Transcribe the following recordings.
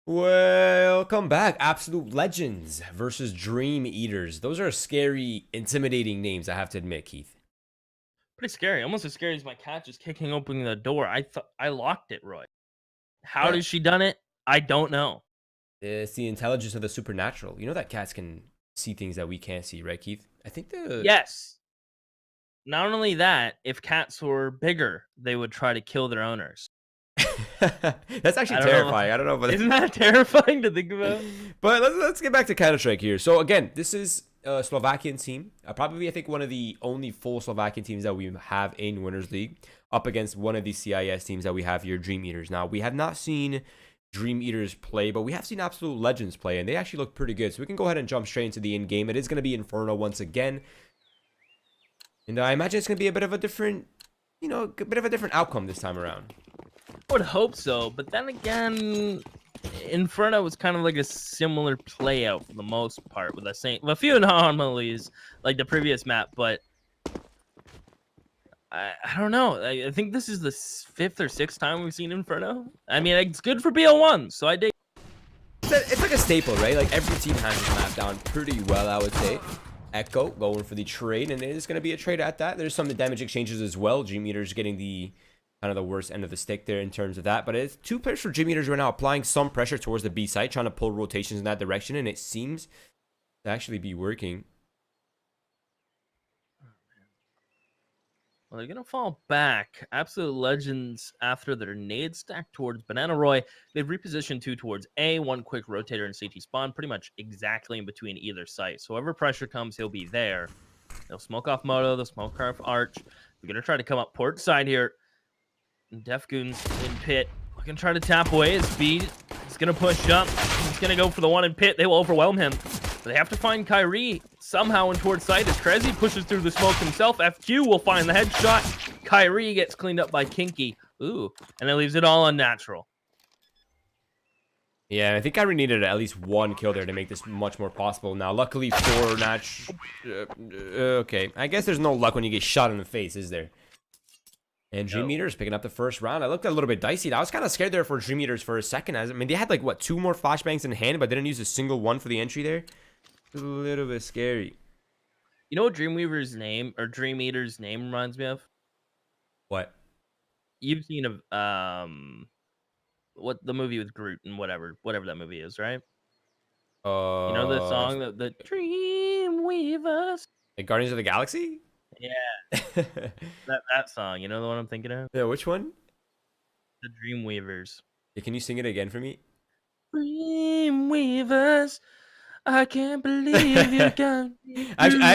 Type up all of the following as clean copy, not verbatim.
Welcome back. Absolute Legends versus DreamEaters. Those are scary, intimidating names, I have to admit, Keith. Pretty scary. Almost as scary as my cat just kicking open the door. I thought I locked it, Roy. How Yeah. did she done it? I don't know. It's the intelligence of the supernatural. You know that cats can see things that we can't see, right, Keith? I think the... Yes. Not only that, if cats were bigger, they would try to kill their owners. That's actually I don't know. terrifying. I don't know, but Isn't that terrifying to think about? but let's get back to Counter-Strike here. So again, this is a Slovakian team. Probably, I think, one of the only full Slovakian teams that we have in Winners League, up against one of the CIS teams that we have here, DreamEaters. Now, we have not seen DreamEaters play, but we have seen Absolute Legends play, and they actually look pretty good. So we can go ahead and jump straight into the in-game. It is going to be Inferno once again. And I imagine it's going to be a bit of a different, a bit of a different outcome this time around. I would hope so, but then again, Inferno was kind of like a similar play out for the most part, with a few anomalies like the previous map, but I don't know. I think this is the 5th or 6th time we've seen Inferno. I mean, it's good for bo1, so I dig. It's like a staple, right? Like every team has this map down pretty well, I would say. Echo going for the trade, and it is going to be a trade at that. There's some damage exchanges as well. DreamEaters getting the kind of the worst end of the stick there in terms of that. But it's two players for DreamEaters right now applying some pressure towards the B side, trying to pull rotations in that direction, and it seems to actually be working. Well, they're going to fall back. Absolute Legends, after their nade stack towards Banana Roy, they've repositioned 2 towards A, 1 quick rotator and CT spawn, pretty much exactly in between either site. So wherever pressure comes, he'll be there. They'll smoke off Moto, they'll smoke off Arch. They're going to try to come up port side here. Def Goons in pit. We're going to try to tap away his speed. He's going to push up. He's going to go for the one in pit. They will overwhelm him. But they have to find Kyrie somehow in towards sight as Krezi pushes through the smoke himself. FQ will find the headshot. Kyrie gets cleaned up by Kinky. Ooh, and it leaves it all unnatural. Yeah, I think Kyrie needed at least 1 kill there to make this much more possible. Now, luckily for Natch... okay, I guess there's no luck when you get shot in the face, is there? And DreamEaters picking up the first round. I looked a little bit dicey. I was kind of scared there for DreamEaters for a second. I mean, they had like, what, 2 more flashbangs in hand, but didn't use a single one for the entry there. A little bit scary. You know what Dreamweaver's name, or DreamEaters' name reminds me of? What? You've seen what the movie with Groot and whatever that movie is, right? You know the song, the Dreamweavers? Like Guardians of the Galaxy? Yeah. that song, you know the one I'm thinking of? Yeah, which one? The Dreamweavers. Yeah, can you sing it again for me? Dreamweavers, I can't believe you got me. I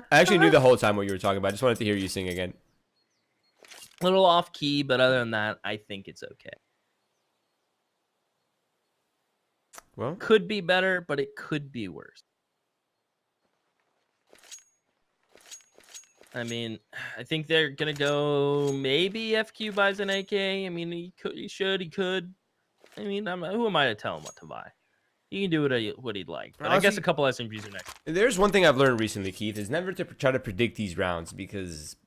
actually knew the whole time what you were talking about. I just wanted to hear you sing again. A little off key, but other than that, I think it's okay. Well, could be better, but it could be worse. I mean, I think they're gonna go. Maybe FQ buys an AK. I mean, he could. I mean, who am I to tell him what to buy? He can do what he'd like. But honestly, I guess a couple SMGs are next. There's one thing I've learned recently, Keith, is never to try to predict these rounds, because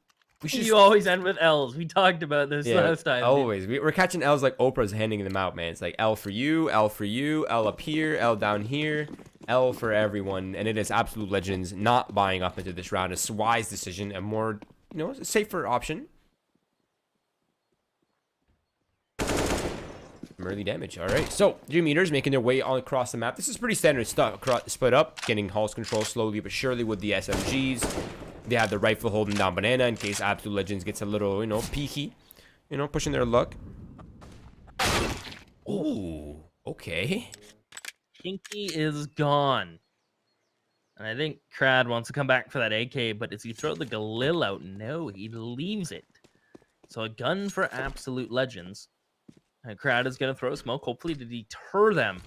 you always end with L's. We talked about this last time. Always. We're catching L's like Oprah's handing them out, man. It's like L for you, L for you, L up here, L down here, L for everyone. And it is Absolute Legends not buying up into this round. It's a wise decision, a more, safer option. Early damage. All right. So, DreamEaters making their way all across the map. This is pretty standard stuff. Split up, getting Hall's control slowly but surely with the SMGs. They have the rifle holding down Banana in case Absolute Legends gets a little, peaky. Pushing their luck. Oh, okay. Kinky is gone. And I think Crad wants to come back for that AK, but does he throw the Galil out? No, he leaves it. So a gun for Absolute Legends. And Crad is going to throw a smoke, hopefully to deter them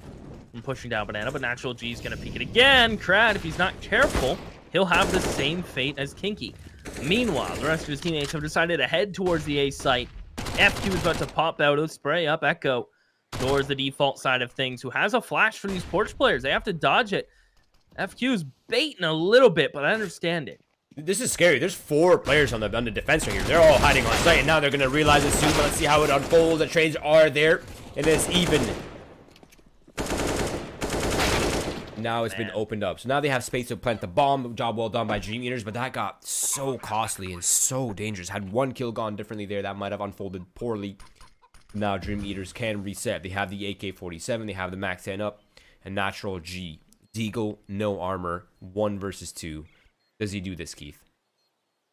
from pushing down Banana, but Natural G is going to peek it again. Crad, if he's not careful, he'll have the same fate as Kinky. Meanwhile, the rest of his teammates have decided to head towards the A site. FQ is about to pop out of spray up Echo towards the default side of things, who has a flash for these Porch players. They have to dodge it. FQ is baiting a little bit, but I understand it. This is scary. There's 4 players on the defense right here. They're all hiding on site, and now they're going to realize it soon. But let's see how it unfolds. The trades are there. It is even. Now it's been opened up. So now they have space to plant the bomb. Job well done by DreamEaters, but that got so costly and so dangerous. Had one kill gone differently there, that might have unfolded poorly. Now DreamEaters can reset. They have the AK-47, they have the Max 10 up, and Natural G. Deagle, no armor, 1 versus 2. Does he do this, Keith?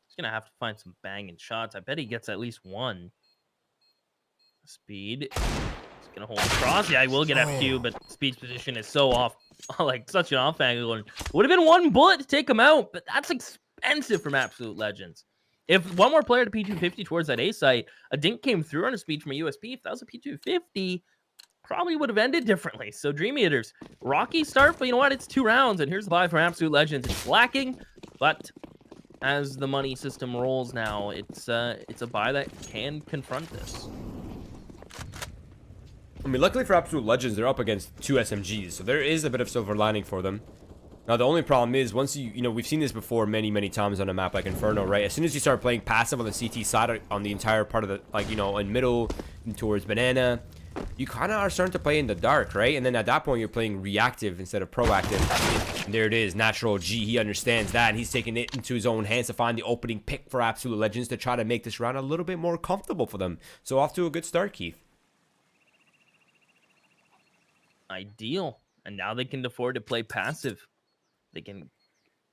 He's going to have to find some banging shots. I bet he gets at least one. Speed. He's going to hold across. Yeah, he will get FQ, but Speed's position is so off. Like, such an off angle. And would have been one bullet to take him out, but that's expensive from Absolute Legends. If one more player to P250 towards that A site, a dink came through on a Speed from a USP. If that was a P250, probably would have ended differently. So DreamEaters, rocky start, but you know what? It's 2 rounds, and here's the buy from Absolute Legends. It's lacking, but as the money system rolls now, it's a buy that can confront this. I mean, luckily for Absolute Legends, they're up against 2 SMGs, so there is a bit of silver lining for them. Now, the only problem is, once you know, we've seen this before many times on a map like Inferno, right? As soon as you start playing passive on the CT side, on the entire part of the, like, you know, in middle, towards banana, you kind of are starting to play in the dark, right? And then at that point, you're playing reactive instead of proactive. And there it is, Natural G. He understands that, and he's taking it into his own hands to find the opening pick for Absolute Legends to try to make this round a little bit more comfortable for them. So off to a good start, Keith. Ideal. And now they can afford to play passive. They can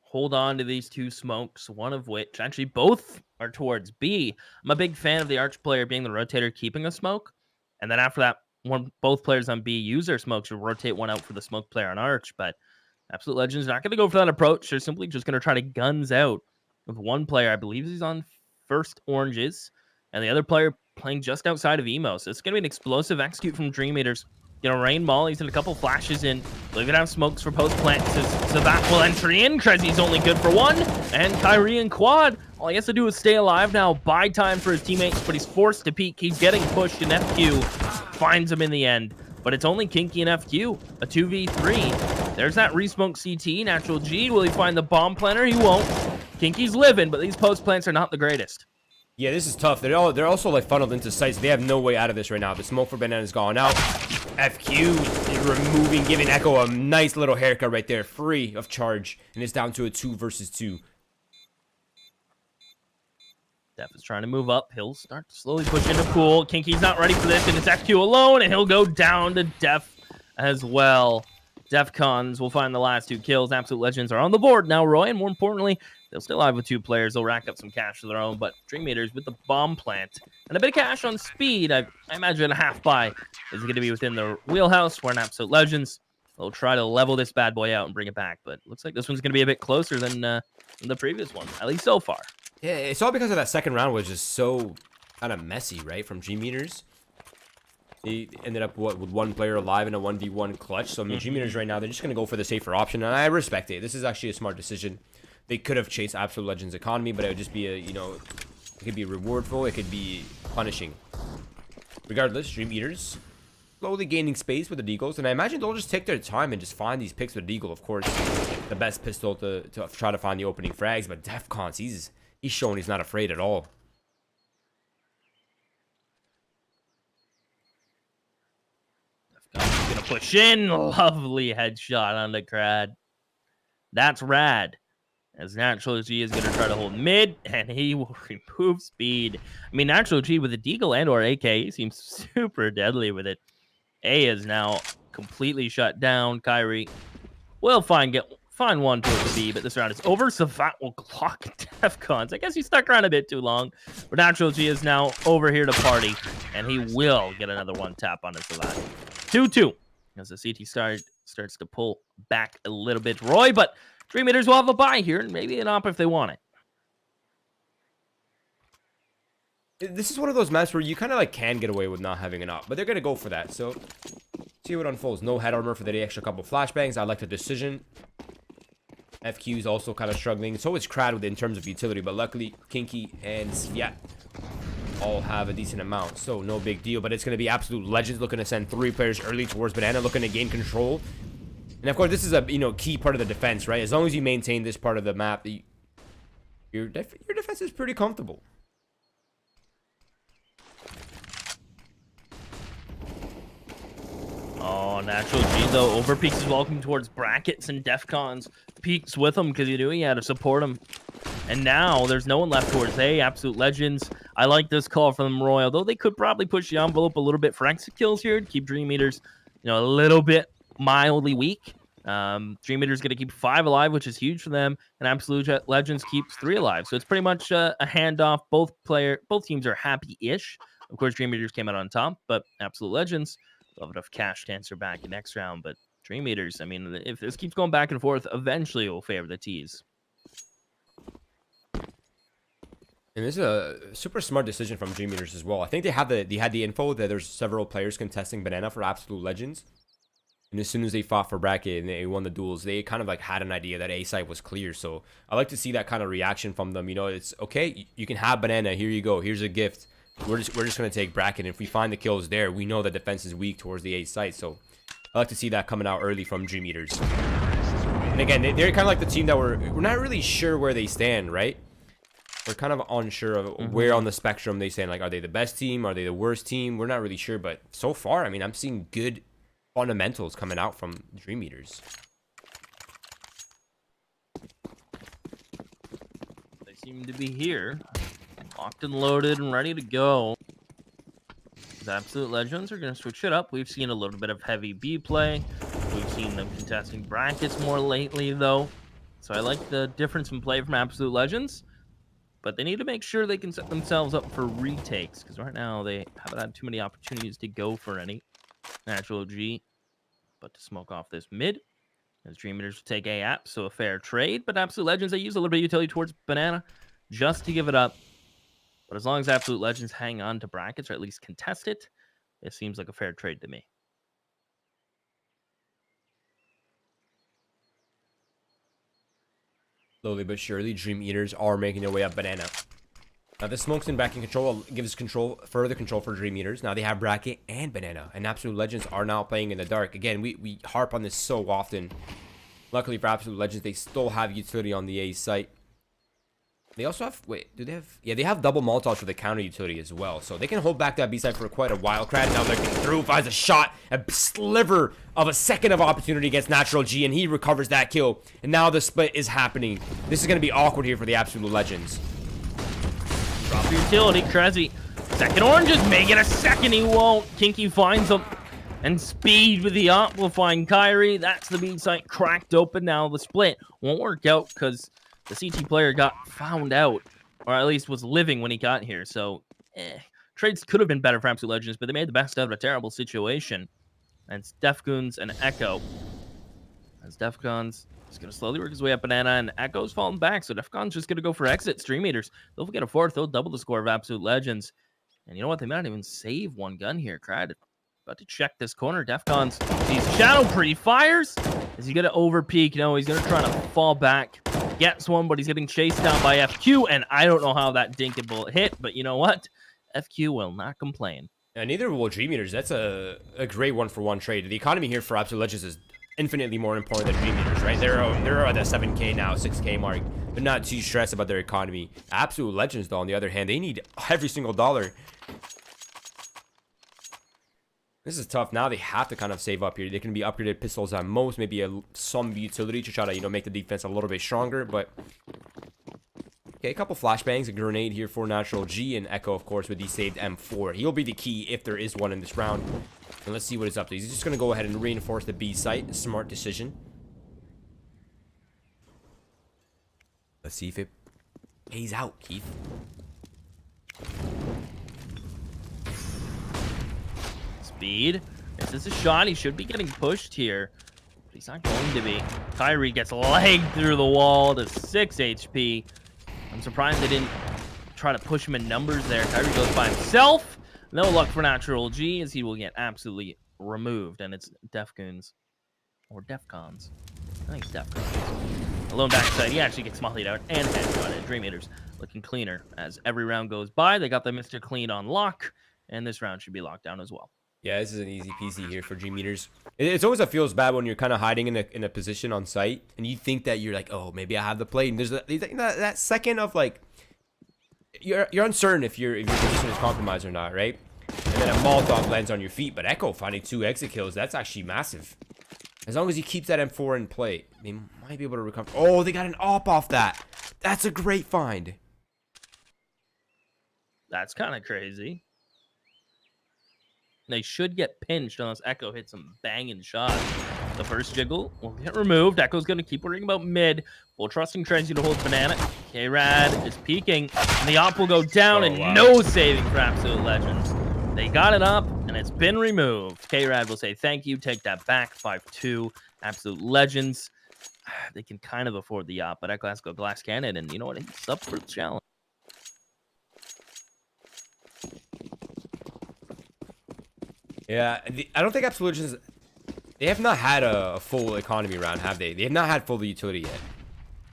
hold on to these 2 smokes, one of which, actually both are towards B. I'm a big fan of the Arch player being the rotator, keeping a smoke. And then after that, both players on B use their smokes to rotate one out for the smoke player on Arch. But Absolute Legends not going to go for that approach. They're simply just going to try to guns out with one player. I believe he's on first oranges, and the other player playing just outside of Emo. So it's going to be an explosive execute from DreamEaters. You know, rain mollies and a couple flashes in. They're going to have smokes for post plant. So that will entry in. Krezi's only good for 1. And Kyrie and Quad. All he has to do is stay alive now. Buy time for his teammates, but he's forced to peek. He's getting pushed, and FQ finds him in the end. But it's only Kinky and FQ. A 2v3. There's that resmoke CT. Natural G. Will he find the bomb planter? He won't. Kinky's living, but these post plants are not the greatest. Yeah, this is tough. They're also like funneled into sites. They have no way out of this right now. The smoke for Banana's gone out. FQ is removing, giving Echo a nice little haircut right there, free of charge, and it's down to a 2 versus 2. Def is trying to move up. He'll start to slowly push into pool. Kinky's not ready for this, and it's FQ alone, and he'll go down to Def as well. Defcons will find the last 2 kills. Absolute Legends are on the board now, Roy, and more importantly, they'll still have with 2 players. They'll rack up some cash of their own, but DreamEaters with the bomb plant and a bit of cash on Speed. I imagine a half buy is going to be within the wheelhouse where an Absolute Legends will try to level this bad boy out and bring it back. But it looks like this one's going to be a bit closer than the previous one, at least so far. Yeah, it's all because of that second round was just so kind of messy, right, from DreamEaters. He ended up with 1 player alive in a 1v1 clutch. So, I mean, DreamEaters right now, they're just going to go for the safer option, and I respect it. This is actually a smart decision. They could have chased Absolute Legends economy, but it would just be a, you know, it could be rewardful, it could be punishing. Regardless, DreamEaters slowly gaining space with the deagles, and I imagine they'll just take their time and just find these picks with the deagle. Of course, the best pistol to try to find the opening frags, but Defcons, he's showing he's not afraid at all. Defcons gonna push in. Lovely headshot on the Crad. That's rad. As Natural G is going to try to hold mid, and he will remove Speed. I mean, Natural G with a deagle and or AK, he seems super deadly with it. A is now completely shut down. Kyrie will find one towards the B, but this round is over. Savat will clock Defcons. I guess he stuck around a bit too long. But Natural G is now over here to party, and he will get another 1 tap on his Savat. 2-2 as the CT starts to pull back a little bit. Roy, but DreamEaters will have a buy here, and maybe an op if they want it. This is one of those maps where you kind of like can get away with not having an op, but they're going to go for that. So, see what unfolds. No head armor for the extra couple flashbangs. I like the decision. FQ is also kind of struggling. So is Crad in terms of utility, but luckily Kinky and Sviat all have a decent amount. So, no big deal, but it's going to be Absolute Legends looking to send 3 players early towards Banana, looking to gain control. And of course, this is a key part of the defense, right? As long as you maintain this part of the map, your defense is pretty comfortable. Oh, Natural G, though. Overpeaks is welcome towards brackets and Defcons. Peaks with him because you knew he had to support him. And now there's no one left towards A. Absolute Legends. I like this call from Royal, though they could probably push the envelope a little bit for exit kills here to keep DreamEaters, a little bit mildly weak. DreamEaters going to keep 5 alive, which is huge for them, and Absolute Legends keeps 3 alive. So it's pretty much a handoff. Both teams are happy-ish. Of course, DreamEaters came out on top, but Absolute Legends will have enough cash to answer back in next round. But DreamEaters, I mean, if this keeps going back and forth, eventually it will favor the T's. And this is a super smart decision from DreamEaters as well. I think they had the info that there's several players contesting Banana for Absolute Legends. And as soon as they fought for bracket and they won the duels, they kind of like had an idea that A side was clear. So I like to see that kind of reaction from them. It's okay. You can have Banana. Here you go. Here's a gift. We're just gonna take bracket. And if we find the kills there, we know the defense is weak towards the A side. So I like to see that coming out early from DreamEaters. And again, they're kind of like the team that we're not really sure where they stand, right? We're kind of unsure of where on the spectrum they stand. Like, are they the best team? Are they the worst team? We're not really sure. But so far, I mean, I'm seeing good fundamentals coming out from DreamEaters. They seem to be here, locked and loaded and ready to go. The Absolute Legends are going to switch it up. We've seen a little bit of heavy B play. We've seen them contesting brackets more lately, though. So I like the difference in play from Absolute Legends. But they need to make sure they can set themselves up for retakes, because right now they haven't had too many opportunities to go for any. Natural G, but to smoke off this mid. As DreamEaters will take A app, so a fair trade. But Absolute Legends, they use a little bit of utility towards Banana just to give it up. But as long as Absolute Legends hang on to brackets, or at least contest it, it seems like a fair trade to me. Slowly but surely, DreamEaters are making their way up Banana. Now, the smokes in back in control gives further control for DreamEaters. Now they have bracket and Banana, and Absolute Legends are now playing in the dark. Again, we harp on this so often. Luckily for Absolute Legends, they still have utility on the A site. They also have, do they have? Yeah, they have double Molotovs for the counter utility as well. So they can hold back that B side for quite a while. Crad now looking through, finds a shot, a sliver of a second of opportunity against Natural G, and he recovers that kill. And now the split is happening. This is going to be awkward here for the Absolute Legends. Drop your utility, Krezzy. Second oranges, make it a second, he won't. Kinky finds him. And Speed with the amplifying Kyrie. That's the B site cracked open now. The split won't work out because the CT player got found out, or at least was living when he got here. So, trades could have been better for Absolute Legends, but they made the best out of a terrible situation. And it's Defgoons and Echo. As Defcons is going to slowly work his way up Banana, and Echo's falling back, so Defcon's just going to go for exits. DreamEaters, they'll get a fourth. They'll double the score of Absolute Legends. And you know what? They might not even save one gun here. Crad about to check this corner. Defcons sees Shadow Pretty fires. Is he going to overpeak? No, he's going to try to fall back. Gets one, but he's getting chased down by FQ, and I don't know how that dinking bullet hit, but you know what? FQ will not complain. And neither will DreamEaters. That's a great one-for-one trade. The economy here for Absolute Legends is infinitely more important than DreamEaters, right? They're at the 7K now, 6K mark. They're not too stressed about their economy. Absolute Legends, though, on the other hand, they need every single dollar. This is tough. Now they have to kind of save up here. They can be upgraded pistols at most, maybe some utility to try to, make the defense a little bit stronger. But okay, a couple flashbangs, a grenade here for Natural G, and Echo, of course, with the saved M4. He'll be the key if there is one in this round. And let's see what he's up to. He's just going to go ahead and reinforce the B site. Smart decision. Let's see if it pays out, Keith. Speed. This is a shot. He should be getting pushed here, but he's not going to be. Kyrie gets legged through the wall to 6 HP. I'm surprised they didn't try to push him in numbers there. Kyrie goes by himself. No luck for Natural G, as he will get absolutely removed. And it's Defgoons. Or Defcons. I think it's Defcons. Alone backside. He actually gets mollied out and headshot at DreamEaters. Looking cleaner as every round goes by. They got the Mr. Clean on lock. And this round should be locked down as well. Yeah, this is an easy peasy here for DreamEaters. It's always feels bad when you're kind of hiding in a position on site and you think that you're like, oh, maybe I have the play. And there's that second of like, you're uncertain if your position is compromised or not, right? And then a Molotov lands on your feet. But Echo finding 2 exit kills. That's actually massive. As long as he keeps that M4 in play, they might be able to recover. Oh, they got an AWP off that. That's a great find. That's kind of crazy. They should get pinched unless Echo hits some banging shots. The first jiggle will get removed. Echo's going to keep worrying about mid. Full trusting Trenzy to hold banana. K-Rad is peeking. And the AWP will go down no saving for Absolute Legends. They got it up, and it's been removed. K-Rad will say thank you. Take that back. 5-2. Absolute Legends. They can kind of afford the AWP, but Echo has to go glass cannon, and you know what? He's up for the challenge. Yeah, I don't think Absolute Legends, they have not had a full economy round, have they? They have not had full utility yet.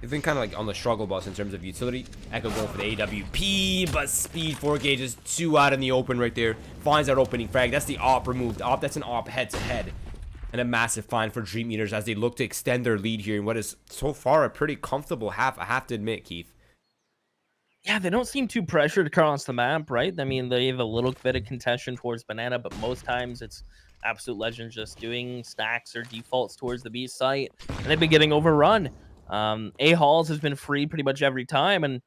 They've been kind of like on the struggle bus in terms of utility. Echo going for the AWP, but speed 4 gauges, 2 out in the open right there. Finds that opening frag. That's the AWP removed. AWP, that's an AWP head-to-head. And a massive find for DreamEaters as they look to extend their lead here in what is so far a pretty comfortable half, I have to admit, Keith. Yeah, they don't seem too pressured across the map, right? I mean, they have a little bit of contention towards banana, but most times it's Absolute Legends just doing stacks or defaults towards the B site, and they've been getting overrun. A-Halls has been free pretty much every time, and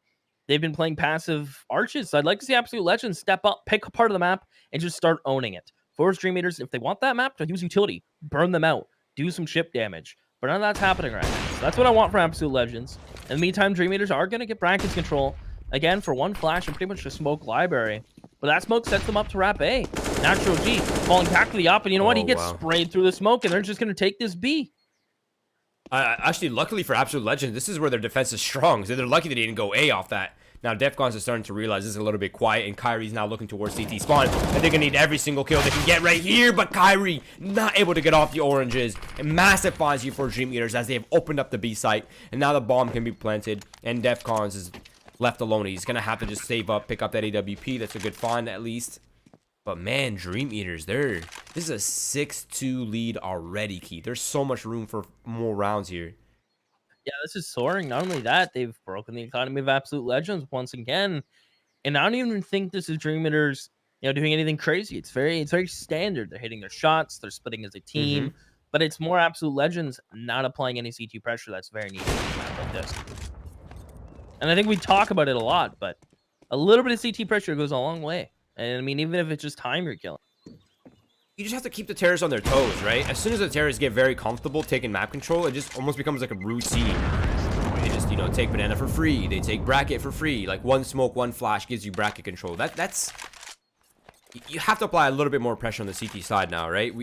they've been playing passive arches. So I'd like to see Absolute Legends step up, pick a part of the map, and just start owning it. For DreamEaters, if they want that map, to use utility, burn them out, do some chip damage. But none of that's happening right now. So that's what I want for Absolute Legends. In the meantime, DreamEaters are going to get brackets control. Again, for 1 flash and pretty much a smoke library. But that smoke sets them up to wrap A. Natural G falling back to the op, and you know what? He gets sprayed through the smoke, and they're just going to take this B. Actually, luckily for Absolute Legends, this is where their defense is strong. So they're lucky they didn't go A off that. Now, Defcons is starting to realize this is a little bit quiet, and Kyrie's now looking towards CT spawn. And they're going to need every single kill they can get right here, but Kyrie not able to get off the oranges. And massive finds here for DreamEaters as they have opened up the B site. And now the bomb can be planted, and Defcons is left alone. He's going to have to just save up, pick up that AWP. That's a good find, at least. But, man, DreamEaters, this is a 6-2 lead already, Keith. There's so much room for more rounds here. Yeah, this is soaring. Not only that, they've broken the economy of Absolute Legends once again. And I don't even think this is DreamEaters, doing anything crazy. It's very standard. They're hitting their shots. They're splitting as a team. But it's more Absolute Legends not applying any CT pressure that's very needed in a map like this. And I think we talk about it a lot, but a little bit of CT pressure goes a long way. And I mean, even if it's just time you're killing. You just have to keep the terrorists on their toes, right? As soon as the terrorists get very comfortable taking map control, it just almost becomes like a routine. They just, take banana for free. They take bracket for free. Like 1 smoke, 1 flash gives you bracket control. That's... You have to apply a little bit more pressure on the CT side now, right?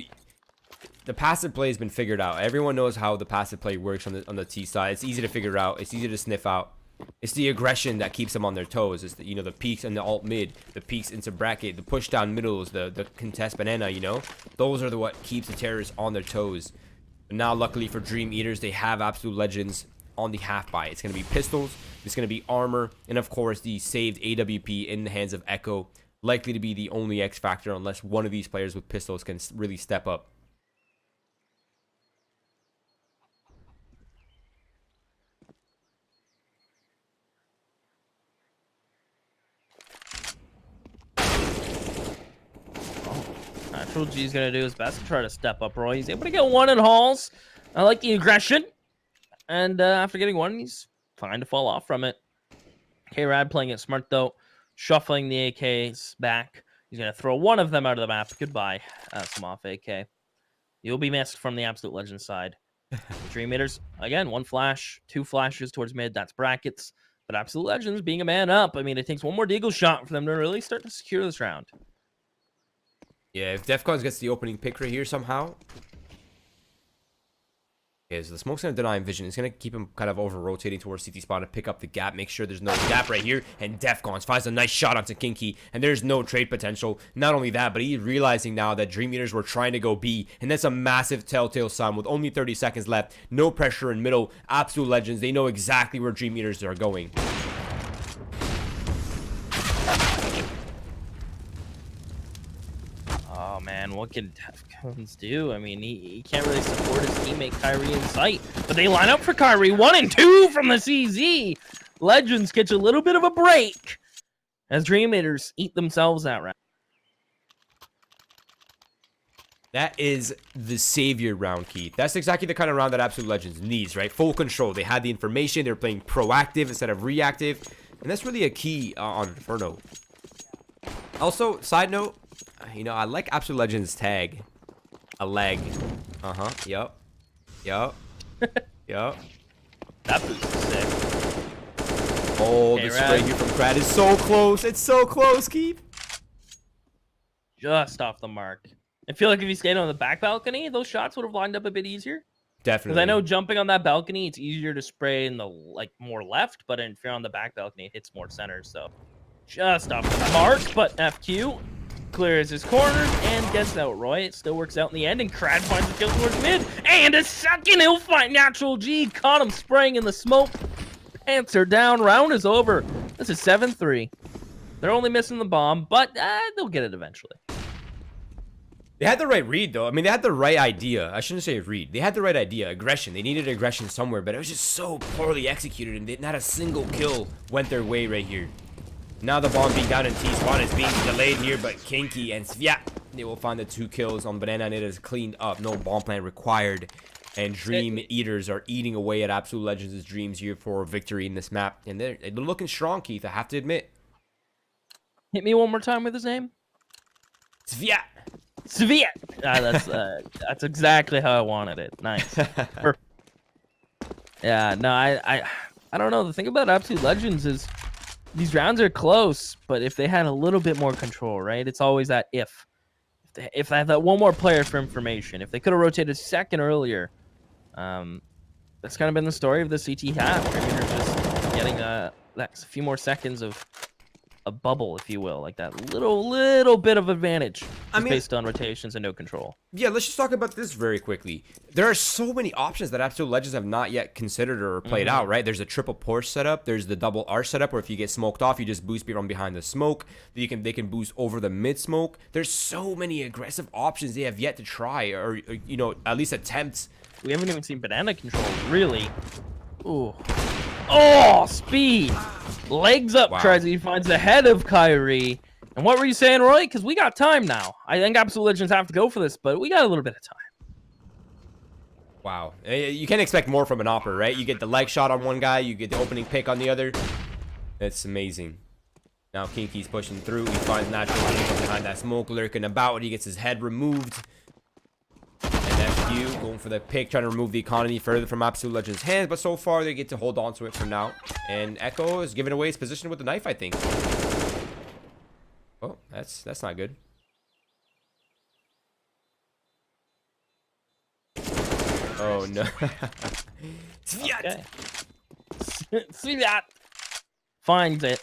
The passive play has been figured out. Everyone knows how the passive play works on the T side. It's easy to figure out. It's easy to sniff out. It's the aggression that keeps them on their toes. It's the, the peaks and the alt mid, the peaks into bracket, the push down middles, the contest banana, Those are what keeps the terrorists on their toes. But now, luckily for DreamEaters, they have Absolute Legends on the half buy. It's going to be pistols, it's going to be armor, and of course, the saved AWP in the hands of Echo. Likely to be the only X factor unless one of these players with pistols can really step up. Natural G's going to do his best to try to step up, Roy. He's able to get 1 in Halls. I like the aggression. And after getting 1, he's fine to fall off from it. K-Rad playing it smart, though. Shuffling the AKs back. He's going to throw 1 of them out of the map. Goodbye, some off AK. You'll be missed from the Absolute Legends side. DreamEaters, again, 1 flash, 2 flashes towards mid. That's brackets. But Absolute Legends being a man up. I mean, it takes 1 more deagle shot for them to really start to secure this round. Yeah, if Defcons gets the opening pick right here somehow. Yeah, so the smoke's going to deny him vision. It's going to keep him kind of over-rotating towards CT spot to pick up the gap, make sure there's no gap right here. And Defcons finds a nice shot onto Kinky, and there's no trade potential. Not only that, but he's realizing now that DreamEaters were trying to go B, and that's a massive telltale sign with only 30 seconds left. No pressure in middle. Absolute Legends, they know exactly where DreamEaters are going. Oh, man, what can Defcons do? I mean, he can't really support his teammate Kyrie in sight. But they line up for Kyrie. 1 and 2 from the CZ. Legends catch a little bit of a break as DreamEaters eat themselves out round. That is the savior round, Keith. That's exactly the kind of round that Absolute Legends needs, right? Full control. They had the information. They were playing proactive instead of reactive. And that's really a key on Inferno. Also, side note, you know, I like Absolute Legends tag. A leg. Uh-huh. Yup. Yup. Yup. That boost is sick. Oh, Okay, the spray here from Crad is so close. It's so close, Keith. Just off the mark. I feel like if you stayed on the back balcony, those shots would have lined up a bit easier. Definitely. Because I know jumping on that balcony, it's easier to spray in the more left, but if you're on the back balcony, it hits more center. So just off the mark, but FQ clears his corners and gets out Roy. It still works out in the end, and Crad finds the kill towards mid. And a second, he'll find Natural G. Caught him spraying in the smoke. Pants are down. Round is over. This is 7-3. They're only missing the bomb, but they'll get it eventually. They had the right read, though. I mean, they had the right idea. I shouldn't say read. They had the right idea. Aggression. They needed aggression somewhere, but it was just so poorly executed, and not a single kill went their way right here. Now the bomb being down in T-spawn is being delayed here, but Kinky and Svia, they will find the 2 kills on Banana, and it is cleaned up. No bomb plant required. And DreamEaters are eating away at Absolute Legends' dreams here for victory in this map. And they're looking strong, Keith, I have to admit. Hit me one more time with his name. Svia. Svia. That's exactly how I wanted it. Nice. Perfect. Yeah, no, I don't know. The thing about Absolute Legends is these rounds are close, but if they had a little bit more control, right? It's always that if they had that one more player for information, if they could have rotated a second earlier, that's kind of been the story of the CT half. They're just getting that few more seconds of a bubble, if you will, like that little bit of advantage based on rotations and no control. Yeah, let's just talk about this very quickly. There are so many options that Absolute Legends have not yet considered or played out, right? There's a triple Porsche setup. There's the double R setup, where if you get smoked off, you just boost from behind the smoke. They can boost over the mid smoke. There's so many aggressive options they have yet to try, or you know, at least attempt. We haven't even seen banana control, really. Ooh. Oh, speed. Legs up, wow. Tries. He finds the head of Kyrie. And what were you saying, Roy? Because we got time now. I think Absolute Legends have to go for this, but we got a little bit of time. Wow. You can't expect more from an Opper, right? You get the leg shot on one guy, you get the opening pick on the other. That's amazing. Now Kinky's pushing through. He finds Natural G behind that smoke, lurking about. He gets his head removed. And FQ going for the pick, trying to remove the economy further from Absolute Legends' hands. But so far, they get to hold on to it for now. And Echo is giving away his position with the knife, I think. Oh, that's not good. Oh, no. Okay. See that? Finds it.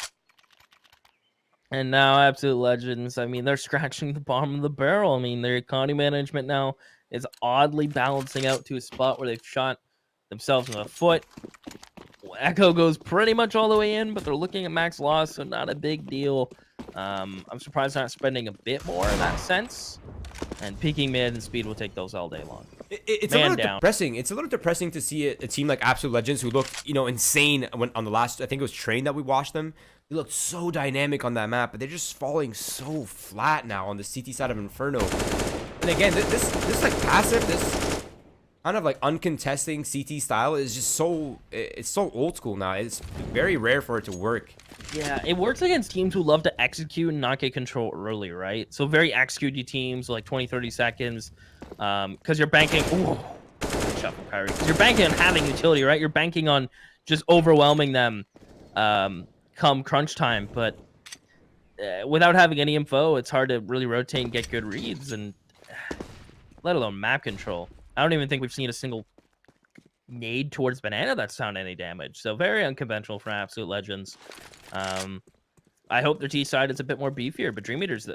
And now Absolute Legends, I mean, they're scratching the bottom of the barrel. I mean, their economy management now is oddly balancing out to a spot where they've shot themselves in the foot. Echo goes pretty much all the way in, but they're looking at max loss, so not a big deal. I'm surprised they're not spending a bit more in that sense. And peaking mid and speed will take those all day long. It's a little depressing. It's a little depressing to see a team like Absolute Legends, who looked, you know, insane when on the last, I think it was Train that we watched them. They looked so dynamic on that map, but they're just falling so flat now on the CT side of Inferno. And again, this like passive, this kind of like uncontesting CT style is just so, it's so old school now. It's very rare for it to work. Yeah, it works against teams who love to execute and not get control early, right? So very execute teams, like 20, 30 seconds, because you're banking. Ooh, shot from Kyrie. You're banking on having utility, right? You're banking on just overwhelming them come crunch time. But without having any info, it's hard to really rotate and get good reads, and let alone map control. I don't even think we've seen a single nade towards Banana that's done any damage. So very unconventional for Absolute Legends. I hope their T side is a bit more beefier, but DreamEaters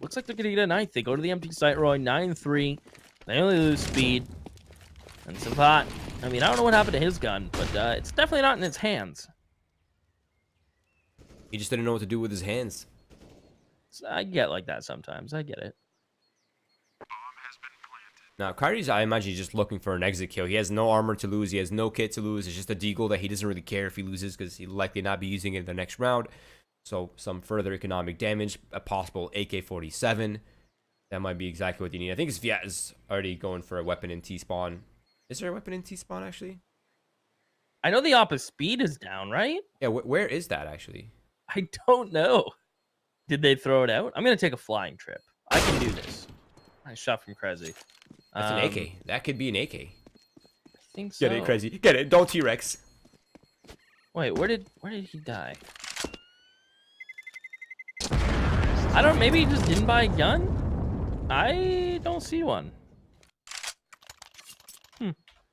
looks like they're gonna get a ninth. They go to the empty site, Roy, 9-3. They only lose speed. And Savat, I mean, I don't know what happened to his gun, but it's definitely not in his hands. He just didn't know what to do with his hands. So I get like that sometimes. I get it. Now, Kyrie's, I imagine he's just looking for an exit kill. He has no armor to lose. He has no kit to lose. It's just a deagle that he doesn't really care if he loses, because he'll likely not be using it in the next round. So some further economic damage, a possible AK-47. That might be exactly what you need. I think Sviat is already going for a weapon in T-spawn. Is there a weapon in T-spawn, actually? I know the opposite speed is down, right? Yeah, where is that, actually? I don't know. Did they throw it out? I'm going to take a flying trip. I can do this. Nice shot from Crazy. That's an AK. That could be an AK. I think so. Get it, Crazy. Get it. Don't T-Rex. Wait, where did he die? I don't know. Maybe he just didn't buy a gun? I don't see one.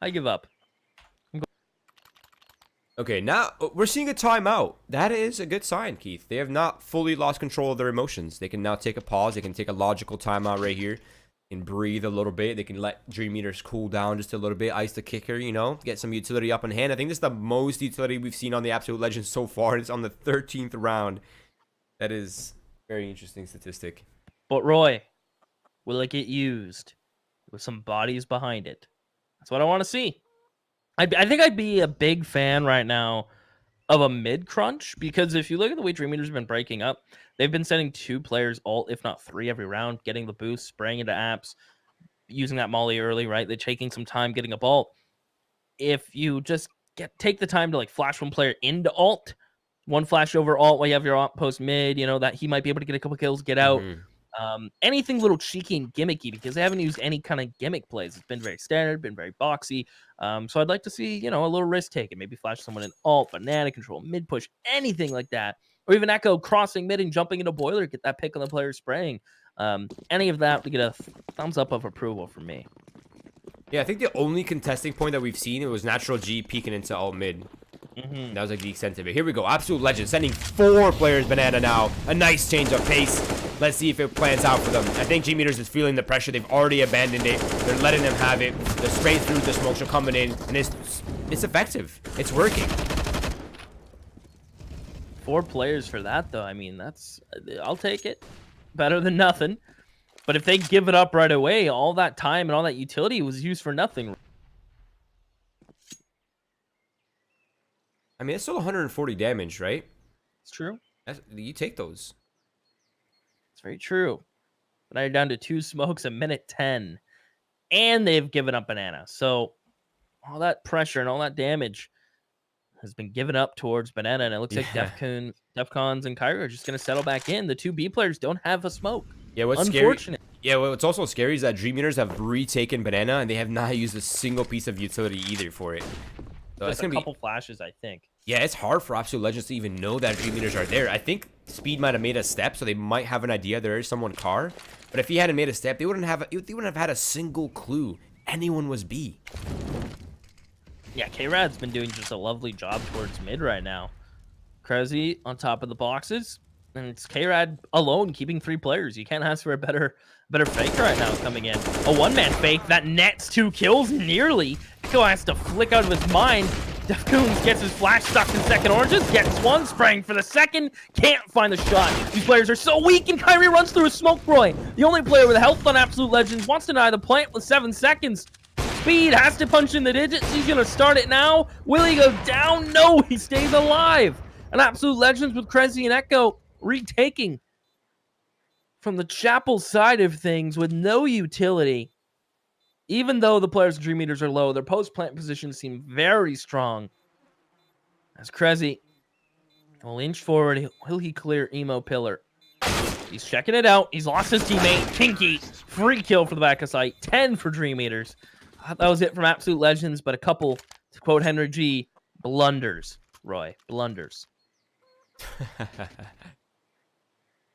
I give up. Okay, now we're seeing a timeout. That is a good sign, Keith. They have not fully lost control of their emotions. They can now take a pause. They can take a logical timeout right here and breathe a little bit. They can let DreamEaters cool down just a little bit. Ice the kicker, you know, get some utility up in hand. I think this is the most utility we've seen on the Absolute Legends so far. It's on the 13th round. That is a very interesting statistic. But Roy, will it get used with some bodies behind it? That's what I want to see. I think I'd be a big fan right now of a mid crunch, because if you look at the way DreamEaters have been breaking up, they've been sending 2 players ult, if not 3 every round, getting the boost, spraying into apps, using that molly early, right? They're taking some time getting up ult. If you just take the time to like flash one player into ult, one flash over ult while you have your outpost mid, you know, that he might be able to get a couple kills, get out. Anything little cheeky and gimmicky, because they haven't used any kind of gimmick plays. It's been very standard, been very boxy. So I'd like to see, you know, a little risk taken. Maybe flash someone in ult, banana control, mid push, anything like that. Or even Echo crossing mid and jumping into boiler, get that pick on the player spraying. Any of that to get a thumbs up of approval from me. Yeah, I think the only contesting point that we've seen, it was Natural G peeking into ult mid. That was like the extent of it. Here we go. Absolute Legend sending 4 players banana now. A nice change of pace. Let's see if it plans out for them. I think DreamEaters is feeling the pressure. They've already abandoned it. They're letting them have it. They're straight through. The smokes are coming in. And it's effective. It's working. 4 players for that, though. I mean, I'll take it. Better than nothing. But if they give it up right away, all that time and all that utility was used for nothing. I mean, it's still 140 damage, right? It's true. You take those. It's very true. But now you're down to 2 smokes a minute 10. And they've given up banana. So all that pressure and all that damage has been given up towards banana. And it looks like Defcons and Kyra are just going to settle back in. The 2 B players don't have a smoke. Yeah, what's unfortunate. Scary? Yeah, what's also scary is that DreamEaters have retaken banana, and they have not used a single piece of utility either for it. So Just a couple flashes, I think. Yeah, it's hard for Absolute Legends to even know that DreamEaters are there. I think Speed might have made a step, so they might have an idea there is someone car. But if he hadn't made a step, they wouldn't have had a single clue anyone was B. Yeah, K-Rad's been doing just a lovely job towards mid right now. Crazy on top of the boxes, and it's K-Rad alone keeping 3 players. You can't ask for a better fake right now coming in. A one-man fake that nets 2 kills nearly. Echo has to flick out of his mind. Defcoons gets his flash stuck in second oranges, gets one, spraying for the second, can't find the shot. These players are so weak, and Kyrie runs through a smoke Roy. The only player with health on Absolute Legends wants to deny the plant with 7 seconds. Speed has to punch in the digits. He's going to start it now. Will he go down? No, he stays alive. And Absolute Legends with Crazy and Echo retaking from the Chapel side of things with no utility. Even though the players' DreamEaters are low, their post-plant positions seem very strong. As Crazy will inch forward, will he clear Emo Pillar? He's checking it out. He's lost his teammate, Kinky. Free kill for the back of sight. 10 for DreamEaters. That was it from Absolute Legends, but a couple, to quote Henry G, blunders, Roy. Blunders.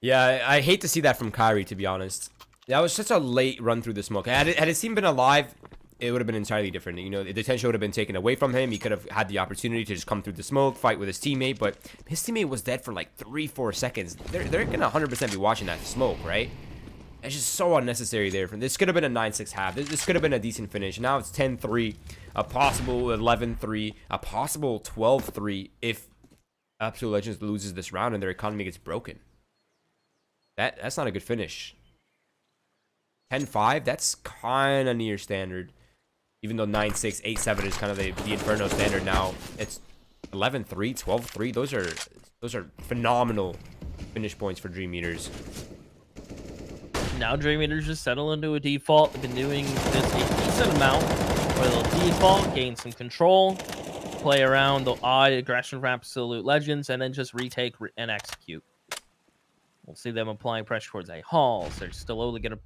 Yeah, I hate to see that from Kyrie, to be honest. That was such a late run through the smoke. Had his team been alive, it would have been entirely different. You know, the attention would have been taken away from him. He could have had the opportunity to just come through the smoke, fight with his teammate, but his teammate was dead for like 3-4 seconds. They're gonna 100% be watching that smoke, right? It's just so unnecessary there. This could have been a 9-6 half. This could have been a decent finish. Now it's 10-3, a possible 11-3, a possible 12-3 if Absolute Legends loses this round and their economy gets broken. That's not a good finish. 10-5, that's kind of near standard. Even though 9-6, 8-7 is kind of the Inferno standard now. It's 11-3, 12-3. Those are phenomenal finish points for DreamEaters. now DreamEaters just settle into a default. They've been doing this a decent amount where they'll default, gain some control, play around the odd aggression for absolute legends, and then just retake and execute. We'll see them applying pressure towards A halls. They're slowly going to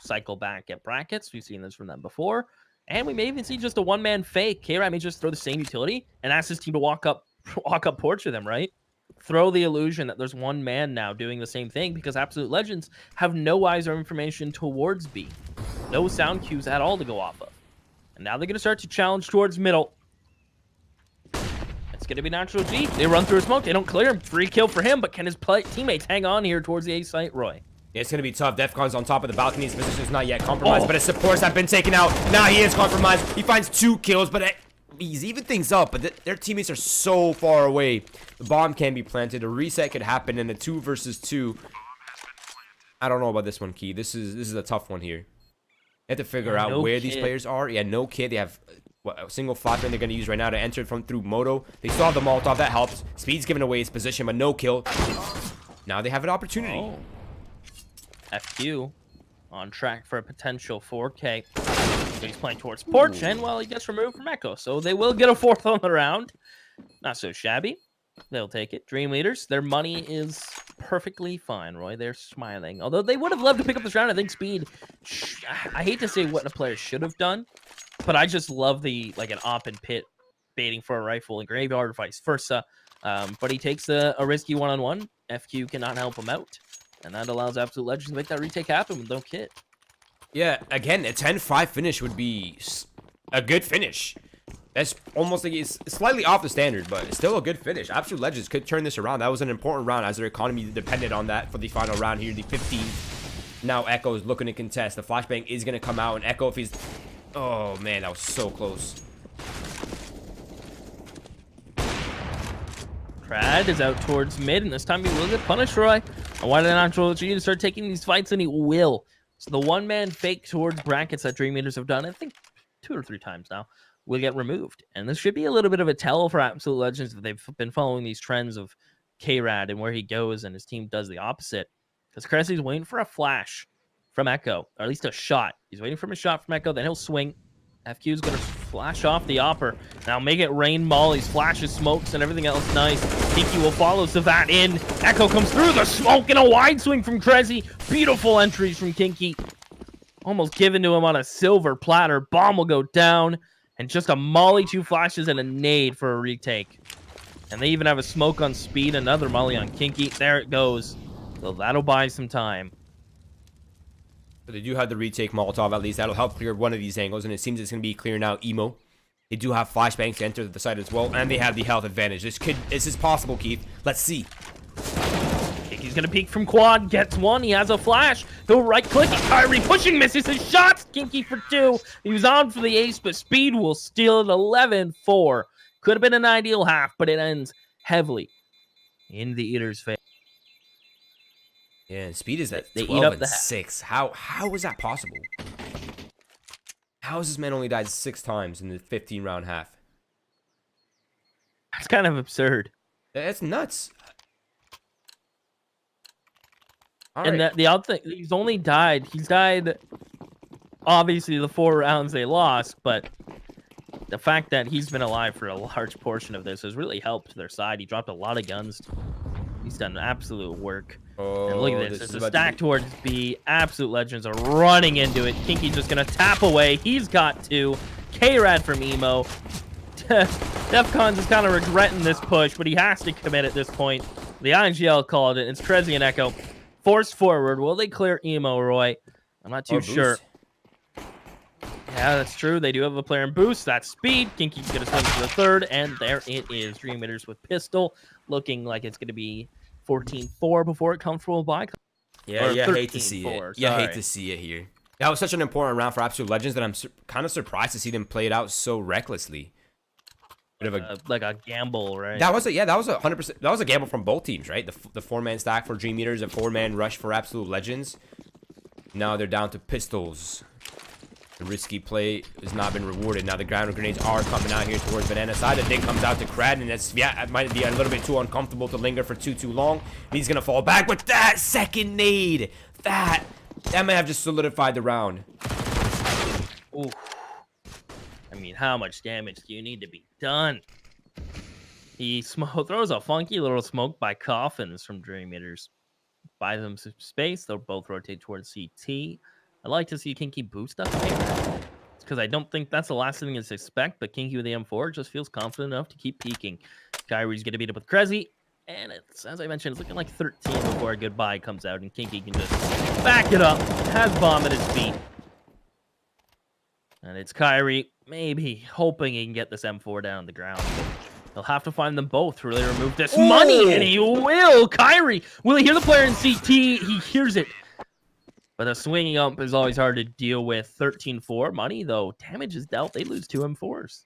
cycle back at brackets. We've seen this from them before. And we may even see just a one-man fake. K-Rat may just throw the same utility and ask his team to walk up porch with him, right? Throw the illusion that there's one man now doing the same thing because Absolute Legends have no eyes or information towards B. No sound cues at all to go off of. And now they're going to start to challenge towards middle. It's going to be natural G. They run through a smoke. They don't clear him. Free kill for him, but can his teammates hang on here towards the A site, Roy? Yeah, it's going to be tough. Defcon's on top of the balcony. His position is not yet compromised, but his supports have been taken out. Now he is compromised. He finds 2 kills, but he's even things up. But their teammates are so far away. The bomb can be planted. A reset could happen in a 2 versus 2. I don't know about this one, Key. This is a tough one here. You have to figure out where these players are. Yeah, no kid. They have a single flashbang they're going to use right now to enter through Moto. They still have the Molotov. That helps. Speed's giving away his position, but no kill. Now they have an opportunity. Oh. FQ on track for a potential 4K. So he's playing towards Porch, and well, he gets removed from Echo. So they will get a 4th on the round. Not so shabby. They'll take it. DreamEaters, their money is perfectly fine, Roy. They're smiling. Although they would have loved to pick up this round. I think Speed, I hate to say what a player should have done, but I just love the, like, an op and pit baiting for a rifle and graveyard or vice versa. But he takes a risky one-on-one. FQ cannot help him out. And that allows Absolute Legends to make that retake happen with no kit. Yeah, again, a 10-5 finish would be a good finish. That's almost like it's slightly off the standard, but it's still a good finish. Absolute Legends could turn this around. That was an important round as their economy depended on that for the final round here, the 15th. Now Echo is looking to contest. The flashbang is going to come out, and Echo, if he's... Oh, man, that was so close. Crad is out towards mid, and this time he will get punished, Roy. I wanted an actual G to start taking these fights, and he will. So the one-man fake towards brackets that DreamEaters have done, I think 2 or 3 times now, will get removed. And this should be a little bit of a tell for Absolute Legends if they've been following these trends of K-Rad and where he goes and his team does the opposite. Because Cressy's waiting for a flash from Echo, or at least a shot. He's waiting for a shot from Echo, then he'll swing. FQ is going to flash off the Opper. Now make it rain mollies, flashes, smokes, and everything else nice. Tiki will follow Savat in. Echo comes through the smoke and a wide swing from Cresy. Beautiful entries from Kinky. Almost given to him on a silver platter. Bomb will go down. And just a molly, 2 flashes, and a nade for a retake. And they even have a smoke on Speed. Another molly on Kinky. There it goes. So that'll buy some time. But they do have the retake Molotov, at least. That'll help clear one of these angles, and it seems it's going to be clear now. Emo. They do have flashbangs to enter the site as well, and they have the health advantage. This is possible, Keith. Let's see. He's going to peek from quad, gets one. He has a flash. He'll right-click. Kyrie pushing, misses his shots. Kinky for 2. He was on for the ace, but Speed will steal it 11-4. Could have been an ideal half, but it ends heavily in the Eaters' favor. Yeah, and Speed is at 12-6. How is that possible? How has this man only died 6 times in the 15-round half? That's kind of absurd. That's nuts. And the other thing, he's died, obviously, the 4 rounds they lost, but the fact that he's been alive for a large portion of this has really helped their side. He dropped a lot of guns. He's done absolute work. Oh, and look at this. It's a stack towards B. Absolute Legends are running into it. Kinky just going to tap away. He's got 2. K-Rad from Emo. Defcon's is kind of regretting this push, but he has to commit at this point. The IGL called it. It's Trezzy and Echo. Force forward. Will they clear Emo, Roy? I'm not too sure. Yeah, that's true. They do have a player in boost. That's Speed. Kinky's going to swing to the 3rd, and there it is. DreamEaters with pistol, looking like it's going to be 14-4 before it comfortable by. Yeah, hate to see it. Yeah, hate to see it here. That was such an important round for Absolute Legends that I'm kind of surprised to see them play it out so recklessly. Like a gamble, right? That was 100%. That was a gamble from both teams, right? The 4-man stack for DreamEaters, a 4-man rush for Absolute Legends. Now they're down to pistols. The risky play has not been rewarded. Now the ground grenades are coming out here towards Banana side. The dig comes out to Crad, and it might be a little bit too uncomfortable to linger for too long. He's gonna fall back with that second nade. That That may have just solidified the round. Ooh. I mean, how much damage do you need to be done? He throws a funky little smoke by coffins from DreamEaters. Buy them some space. They'll both rotate towards CT. I like to see Kinky boost up here. Because I don't think that's the last thing to expect, but Kinky with the M4 just feels confident enough to keep peeking. Kyrie's going to beat up with Krezi, and it's, as I mentioned, it's looking like 13 before a goodbye comes out, and Kinky can just back it up. Has bomb at his feet. And it's Kyrie, maybe hoping he can get this M4 down on the ground. He'll have to find them both to really remove this money, and he will! Kyrie! Will he hear the player in CT? He hears it. But the swinging up is always hard to deal with. 13-4. Money, though. Damage is dealt. They lose 2 M4s.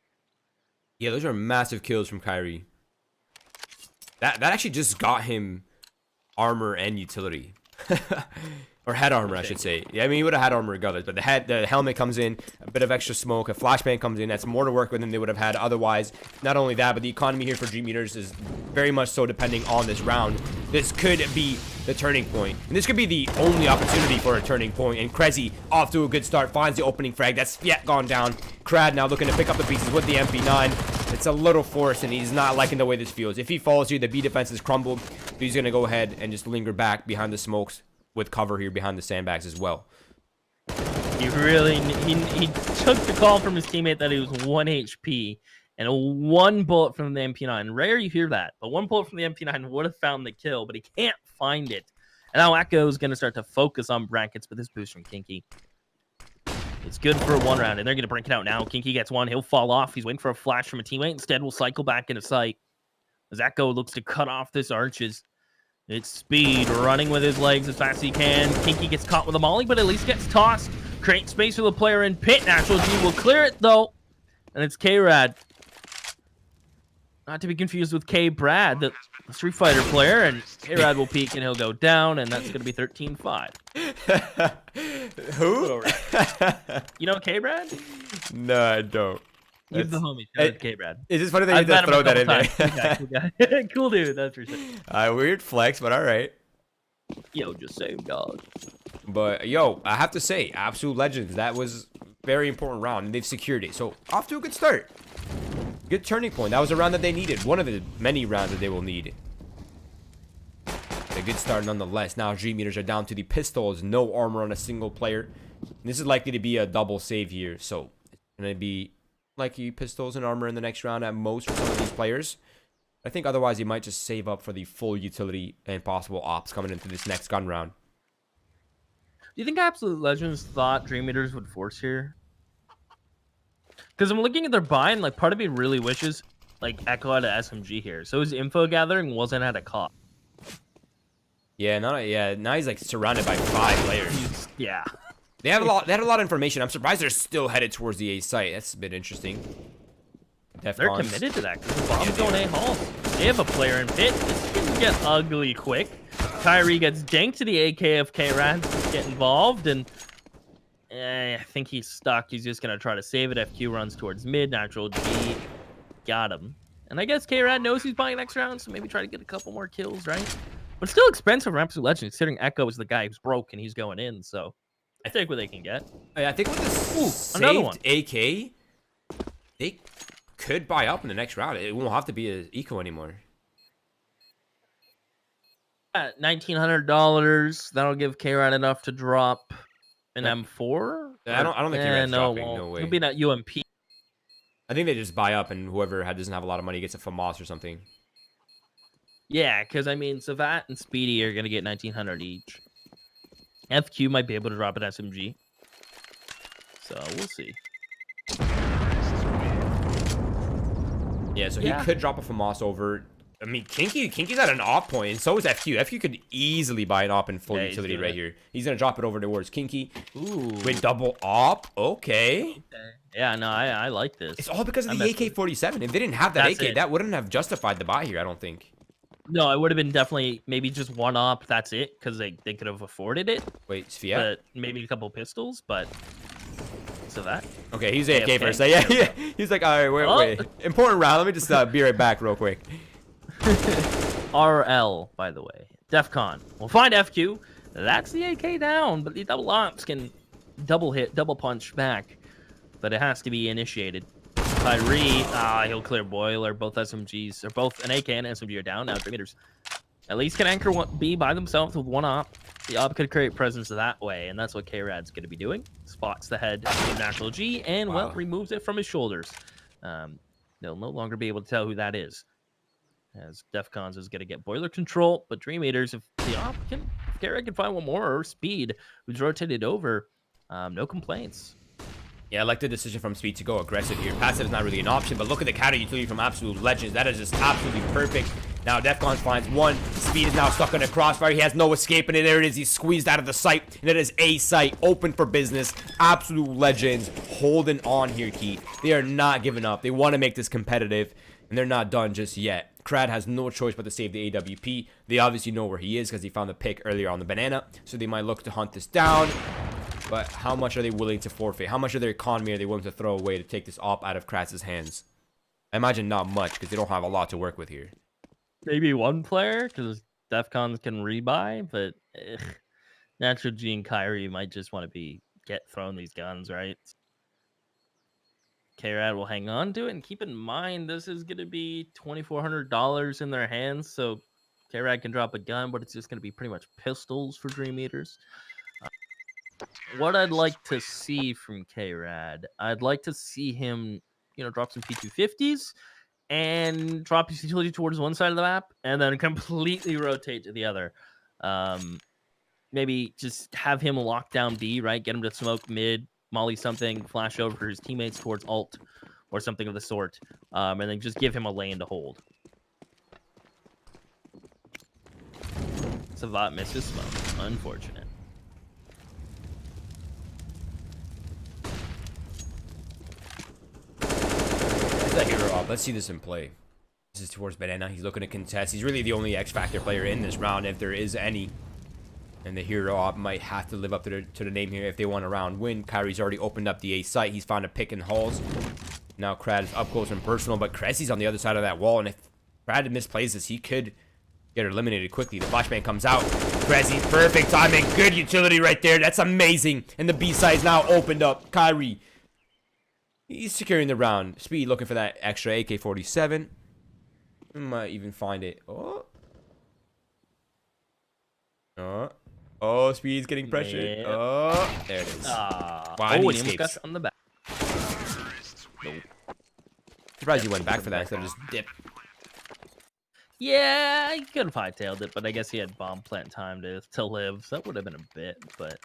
Yeah, those are massive kills from Kyrie. That actually just got him armor and utility. Or head armor, I should say. Yeah, I mean, he would have had armor regardless, but the helmet comes in, a bit of extra smoke, a flashbang comes in. That's more to work with than they would have had otherwise. Not only that, but the economy here for DreamEaters is very much so depending on this round. This could be the turning point, and this could be the only opportunity for a turning point. And Krezi off to a good start, finds the opening frag. That's yet gone down. Krad now looking to pick up the pieces with the MP9. It's a little forced, and he's not liking the way this feels. If he falls here, the B defense is crumbled. He's gonna go ahead and just linger back behind the smokes with cover here behind the sandbags as well. He really he took the call from his teammate that he was 1 HP and 1 bullet from the MP9. Rare you hear that, but 1 bullet from the MP9 would have found the kill, but he can't find it. And now Echo is going to start to focus on brackets with this boost from Kinky. It's good for 1 round, and they're going to break it out now. Kinky gets 1. He'll fall off. He's waiting for a flash from a teammate. Instead, we'll cycle back into sight. As Echo looks to cut off this Arches. It's Speed running with his legs as fast as he can. Kinky gets caught with a molly, but at least gets tossed. Create space for the player in pit. Natural G will clear it, though. And it's K-Rad. Not to be confused with K-Brad, the Street Fighter player. And K-Rad will peek, and he'll go down, and that's going to be 13-5. Who? You know K-Brad? No, I don't. He's the homie. Shout out to K-Brad. It's just funny that you just throw that in there. Cool guy. Cool dude, that's for sure. Weird flex, but all right. Yo, just same dog. But yo, I have to say, absolute legends. That was a very important round, and they've secured it. So off to a good start. Good turning point. That was a round that they needed. One of the many rounds that they will need. A good start nonetheless. Now DreamEaters are down to the pistols. No armor on a single player. And this is likely to be a double save here. So it's gonna be likely pistols and armor in the next round at most for some of these players. I think otherwise he might just save up for the full utility and possible ops coming into this next gun round. Do you think Absolute Legends thought DreamEaters would force here? Because I'm looking at their buy, and like part of me really wishes like Echo had an SMG here, so his info gathering wasn't at a cost. Yeah, now he's like surrounded by 5 players. Yeah. They had a lot of information. I'm surprised they're still headed towards the A site. That's a bit interesting. They're committed to that because the bomb's going A hall. They have a player in pit. This can get ugly quick. Kyrie gets danked to the AKFK Rats to get involved, and I think he's stuck. He's just going to try to save it. FQ runs towards mid. Natural G got him. And I guess K-Rad knows he's buying next round, so maybe try to get a couple more kills, right? But still expensive for Absolute Legends, considering Echo is the guy who's broke and he's going in, so I think what they can get. I think with this another one. AK, they could buy up in the next round. It won't have to be an eco anymore. At $1,900, that'll give K-Rad enough to drop an M4. I don't think K-Rad's dropping. No way. It'll be that UMP. I think they just buy up, and whoever doesn't have a lot of money gets a FAMAS or something. Yeah, because I mean, Savat and Speedy are gonna get 1,900 each. FQ might be able to drop an SMG, so we'll see. Yeah, so he could drop a FAMAS over. I mean, Kinky's at an op point, and so is FQ. FQ could easily buy an op in full utility right here. He's gonna drop it over towards Kinky. Ooh. With double op. Okay. Yeah, no, I like this. It's all because of the AK-47. If they didn't have that AK, that wouldn't have justified the buy here, I don't think. No, it would have been definitely maybe just 1 op. That's it, because they could have afforded it. Wait, Sviat? But maybe a couple pistols, but so that. Okay, he's AFK first. Yeah. He's like, all right, wait. Important round. Let me just be right back real quick. RL, by the way. DEFCON. We'll find FQ. That's the AK down, but the double ops can double hit, double punch back, but it has to be initiated. Kyrie, he'll clear Boiler. Both SMGs, or both an AK and an SMG are down. Now DreamEaters at least can anchor B by themselves with one op. The op could create presence that way, and that's what K-Rad's going to be doing. Spots the head of Natural G and, well, removes it from his shoulders. They'll no longer be able to tell who that is, as Defcons is going to get Boiler control, but DreamEaters, if the op can, if K-Rad can find one more, or Speed, who's rotated over, no complaints. Yeah, I like the decision from Speed to go aggressive here. Passive is not really an option, but look at the counter utility from Absolute Legends. That is just absolutely perfect. Now Defcons finds one. Speed is now stuck on a crossfire. He has no escape, and there it is. He's squeezed out of the site, and it is a site open for business. Absolute Legends holding on here, Keith. They are not giving up. They want to make this competitive, and they're not done just yet. Crad has no choice but to save the AWP. They obviously know where he is because he found the pick earlier on the banana, so they might look to hunt this down. But how much are they willing to forfeit? How much of their economy are they willing to throw away to take this op out of Kratz's hands? I imagine not much, because they don't have a lot to work with here. Maybe one player, because Defcons can rebuy, but Natural G and Kyrie might just want to get thrown these guns, right? K-Rad will hang on to it, and keep in mind, this is going to be $2,400 in their hands, so K-Rad can drop a gun, but it's just going to be pretty much pistols for DreamEaters. What I'd like to see from K-Rad, I'd like to see him, drop some P250s and drop his utility towards one side of the map and then completely rotate to the other. Maybe just have him lock down B, right? Get him to smoke mid, molly something, flash over for his teammates towards alt or something of the sort, and then just give him a lane to hold. Savat misses smoke. Unfortunate. Hero up. Let's see this in play. This is towards Banana. He's looking to contest. He's really the only X Factor player in this round, if there is any. And the hero op might have to live up to the name here if they want a round win. Kyrie's already opened up the A site. He's found a pick in halls. Now Krad is up close and personal, but Cressie's on the other side of that wall. And if Krad misplays this, he could get eliminated quickly. The flashbang comes out. Cressy, perfect timing. Good utility right there. That's amazing. And the B side is now opened up. Kyrie, he's securing the round. Speed looking for that extra AK-47. Might even find it. Oh, Speed's getting pressured. Yeah. Oh, there it is. Wow, and he he almost got escapes. on the back. Nope. Surprised you went back for that instead of just dip. Yeah, he could have hightailed it, but I guess he had bomb plant time to live, so that would have been a bit. But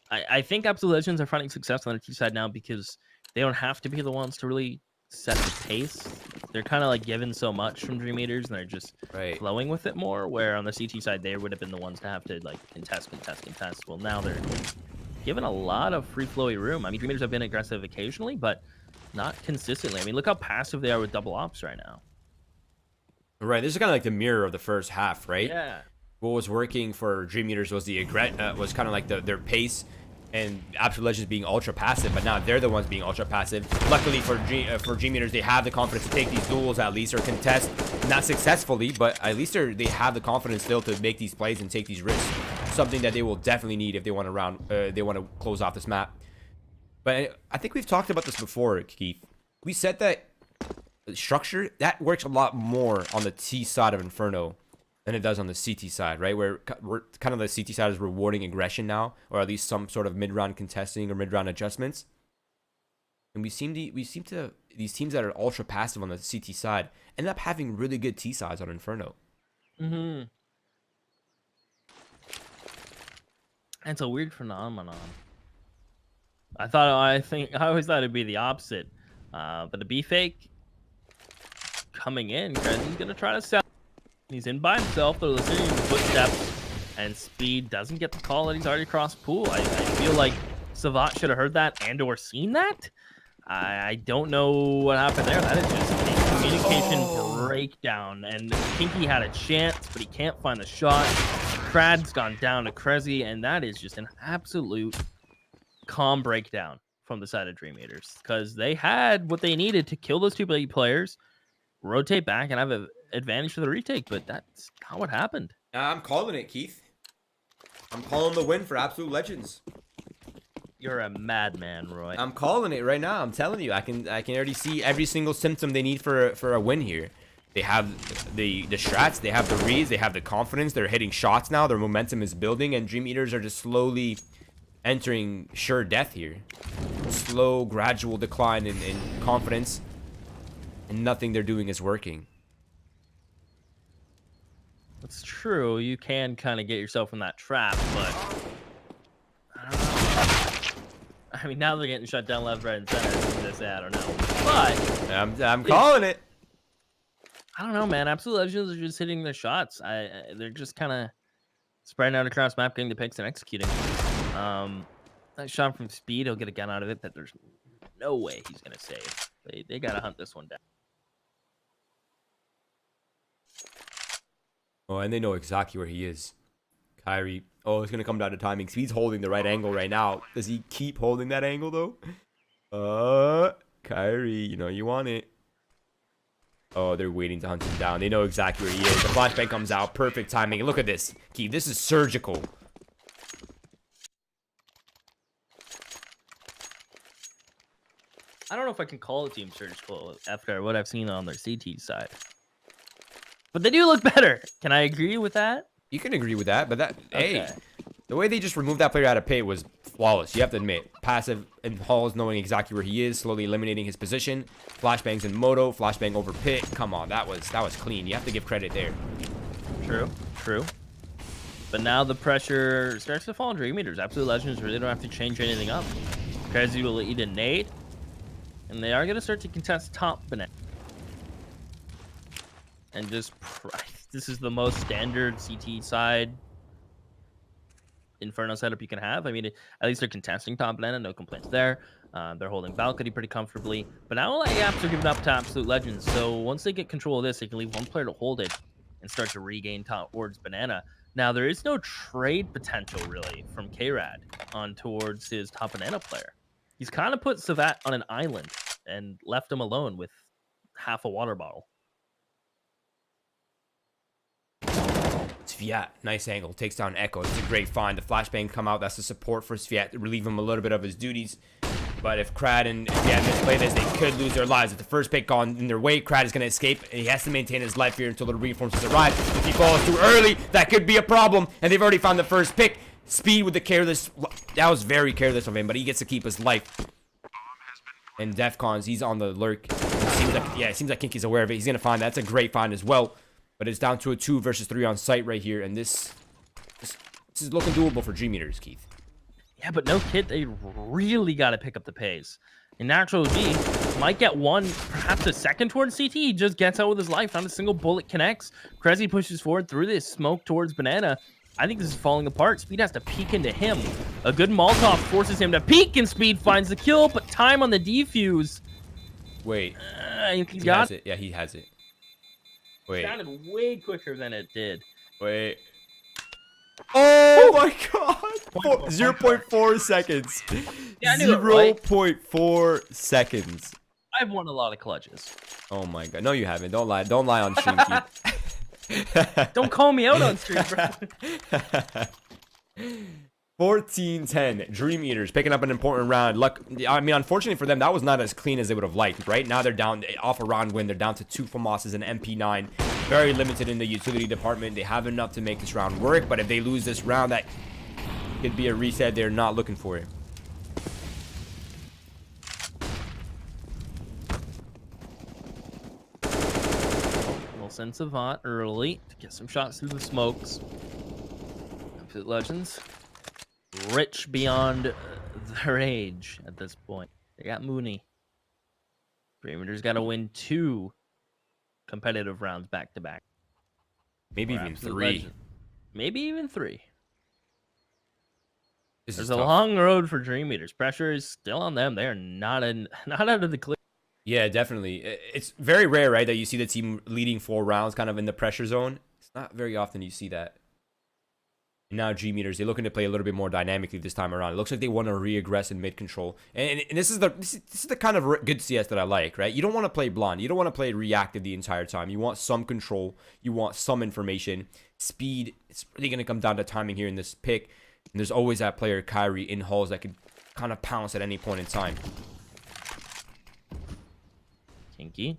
I think Absolute Legends are finding success on the T side now because they don't have to be the ones to really set the pace. They're kind of like given so much from DreamEaters, and they're just flowing with it more. Where on the CT side, they would have been the ones to have to like contest. Well, now they're given a lot of free flowy room. I mean, DreamEaters have been aggressive occasionally, but not consistently. I mean, look how passive they are with double ops right now. Right, this is kind of like the mirror of the first half, right? Yeah. What was working for DreamEaters was was kind of like their pace, and Absolute Legends being ultra passive, but now they're the ones being ultra passive. Luckily for DreamEaters, they have the confidence to take these duels at least, or contest, not successfully, but at least they have the confidence still to make these plays and take these risks. Something that they will definitely need if they want to close off this map. But I think we've talked about this before, Keith. We said that structure that works a lot more on the T side of Inferno than it does on the CT side, right? Where we're kind of the CT side is rewarding aggression now, or at least some sort of mid-round contesting or mid-round adjustments. And we seem to these teams that are ultra passive on the CT side end up having really good T sides on Inferno. Mm-hmm. It's a weird phenomenon. I always thought it'd be the opposite. But the B fake coming in, he's gonna try to sell. He's in by himself. They're listening to the footsteps, and Speed doesn't get the call that he's already crossed pool. I feel like Savat should have heard that and/or seen that. I don't know what happened there. That is just a communication breakdown. And Kinky had a chance, but he can't find the shot. Krad's gone down to Krezzy, and that is just an absolute calm breakdown from the side of DreamEaters, because they had what they needed to kill those two players, rotate back, and have an advantage for the retake, but that's not what happened. I'm calling it, Keith. I'm calling the win for Absolute Legends. You're a madman, Roy. I'm calling it right now. I'm telling you, I can already see every single symptom they need for a win here. They have the strats, they have the reads, they have the confidence. They're hitting shots now. Their momentum is building, and DreamEaters are just slowly entering sure death here. Slow, gradual decline in confidence, and nothing they're doing is working. It's true. You can kind of get yourself in that trap, but I don't know. I mean, now they're getting shut down left, right, and center. I don't know. But I'm calling it. I don't know, man. Absolute Legends are just hitting their shots. They're just kind of spreading out across map, getting the picks and executing. That shot from speed, he'll get a gun out of it that there's no way he's gonna save. They gotta hunt this one down. Oh, and they know exactly where he is. Kyrie. Oh, it's gonna come down to timing. Speed's holding the right angle right now. Does he keep holding that angle though? Kyrie, you know you want it. Oh, they're waiting to hunt him down. They know exactly where he is. The flashbang comes out. Perfect timing. And look at this. Keith, this is surgical. I don't know if I can call it team surgical after what I've seen on their CT side. But they do look better. Can I agree with that? You can agree with that, but Okay. hey, the way they just removed that player out of pit was flawless. You have to admit. Passive and Halls knowing exactly where he is, slowly eliminating his position. Flashbangs in moto, flashbang over pit. Come on, that was clean. You have to give credit there. True. But now the pressure starts to fall on DreamEaters. Absolute Legends really don't have to change anything up. Crazy will eat a nade. And they are going to start to contest top banana. And just, this is the most standard CT side Inferno setup you can have. I mean, at least they're contesting top banana, no complaints there. They're holding balcony pretty comfortably. But now all apps are giving up to Absolute Legends. So once they get control of this, they can leave one player to hold it and start to regain top towards banana. Now, there is no trade potential, really, from K-Rad on towards his top banana player. He's kind of put Savat on an island and left him alone with half a water bottle. Sviat, nice angle, takes down Echo. It's a great find. The flashbang come out. That's the support for Sviat to relieve him a little bit of his duties. But if Krad and Sviat misplay this, they could lose their lives. If the first pick gone in their way, Krad is going to escape, and he has to maintain his life here until the reinforcements arrive. If he falls too early, that could be a problem. And they've already found the first pick. Speed with the careless. That was very careless of him, but he gets to keep his life. And Defcons, he's on the lurk. It seems like Kinky's aware of it. He's going to find that. That's a great find as well. But it's down to a 2 versus 3 on site right here. And this is looking doable for DreamEaters, Keith. Yeah, but no kid, they really got to pick up the pace. And Natural G might get one, perhaps a second towards CT. He just gets out with his life. Not a single bullet connects. Krezi pushes forward through this smoke towards Banana. I think this is falling apart. Speed has to peek into him. A good Molotov forces him to peek, and Speed finds the kill, but time on the defuse. Wait. He has it. Yeah, he has it. Wait. It sounded way quicker than it did. Wait. Oh my god! 0.4 seconds. Yeah, I knew it, right? 0.4 seconds. I've won a lot of clutches. Oh my god. No, you haven't. Don't lie. Don't lie on stream, Keith. Don't call me out on stream, bro. 14-10. DreamEaters picking up an important round. I mean, unfortunately for them, that was not as clean as they would have liked, right? Now they're down off a round win. They're down to 2 FAMASs and MP9. Very limited in the utility department. They have enough to make this round work, but if they lose this round, that could be a reset. They're not looking for it. We'll send Savant early to get some shots through the smokes. Absolute Legends. Rich beyond their age at this point. They got Mooney. DreamEaters got to win 2 competitive rounds back to back. Maybe even 3. Maybe even 3. There's a long road for DreamEaters. Pressure is still on them. They are not out of the clear. Yeah, definitely. It's very rare, right, that you see the team leading 4 rounds kind of in the pressure zone. It's not very often you see that. And now DreamEaters, they're looking to play a little bit more dynamically this time around. It looks like they want to re-aggress in mid-control. And this is the kind of good CS that I like, right? You don't want to play blind. You don't want to play reactive the entire time. You want some control. You want some information. Speed, it's really going to come down to timing here in this pick. And there's always that player, Kyrie, in halls that could kind of pounce at any point in time. Kinky.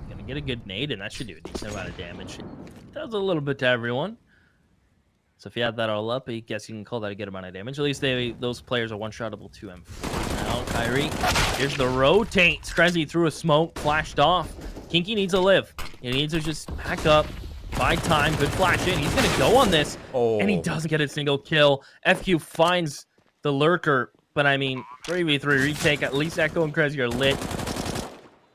Gonna get a good nade, and that should do a decent amount of damage. It does a little bit to everyone. So if you add that all up, I guess you can call that a good amount of damage. At least those players are one-shottable to him. Now, Kyrie, here's the rotate. Crazy threw a smoke, flashed off. Kinky needs to live. He needs to just back up, buy time, good flash in. He's going to go on this, and he doesn't get a single kill. FQ finds the lurker, but I mean, 3v3 retake. At least Echo and Crazy are lit.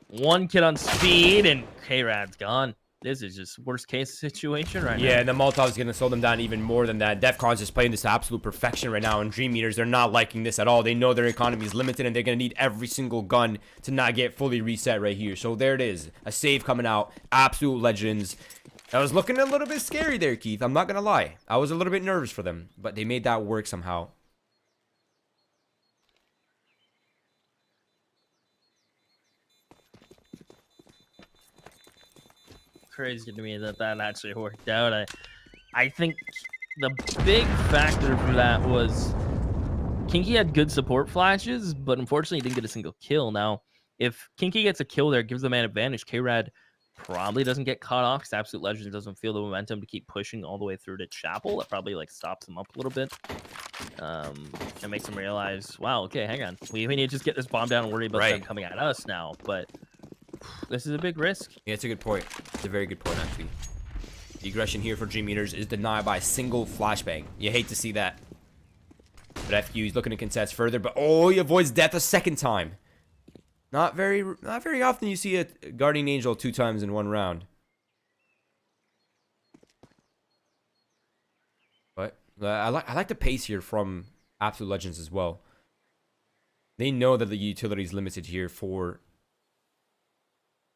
One kid on speed, and K-Rad's gone. This is just worst case situation right now. Yeah, and the Molotov's going to slow them down even more than that. DEFCON's just playing this to absolute perfection right now, and DreamEaters, they're not liking this at all. They know their economy is limited, and they're going to need every single gun to not get fully reset right here. So there it is. A save coming out. Absolute Legends. I was looking a little bit scary there, Keith. I'm not going to lie. I was a little bit nervous for them, but they made that work somehow. Crazy to me that actually worked out. I think the big factor for that was Kinky had good support flashes, but unfortunately he didn't get a single kill. Now, if Kinky gets a kill there, it gives the man advantage. K-Rad probably doesn't get caught off because Absolute Legends doesn't feel the momentum to keep pushing all the way through to Chapel. That probably like stops him up a little bit. And makes him realize, wow, okay, hang on. We need to just get this bomb down and worry about them coming at us now. But this is a big risk. Yeah, it's a good point. It's a very good point, actually. The aggression here for DreamEaters is denied by a single flashbang. You hate to see that. But FQ, he's looking to contest further, but oh, he avoids death a second time. Not very often you see a Guardian Angel 2 times in one round. But I like the pace here from Absolute Legends as well. They know that the utility is limited here for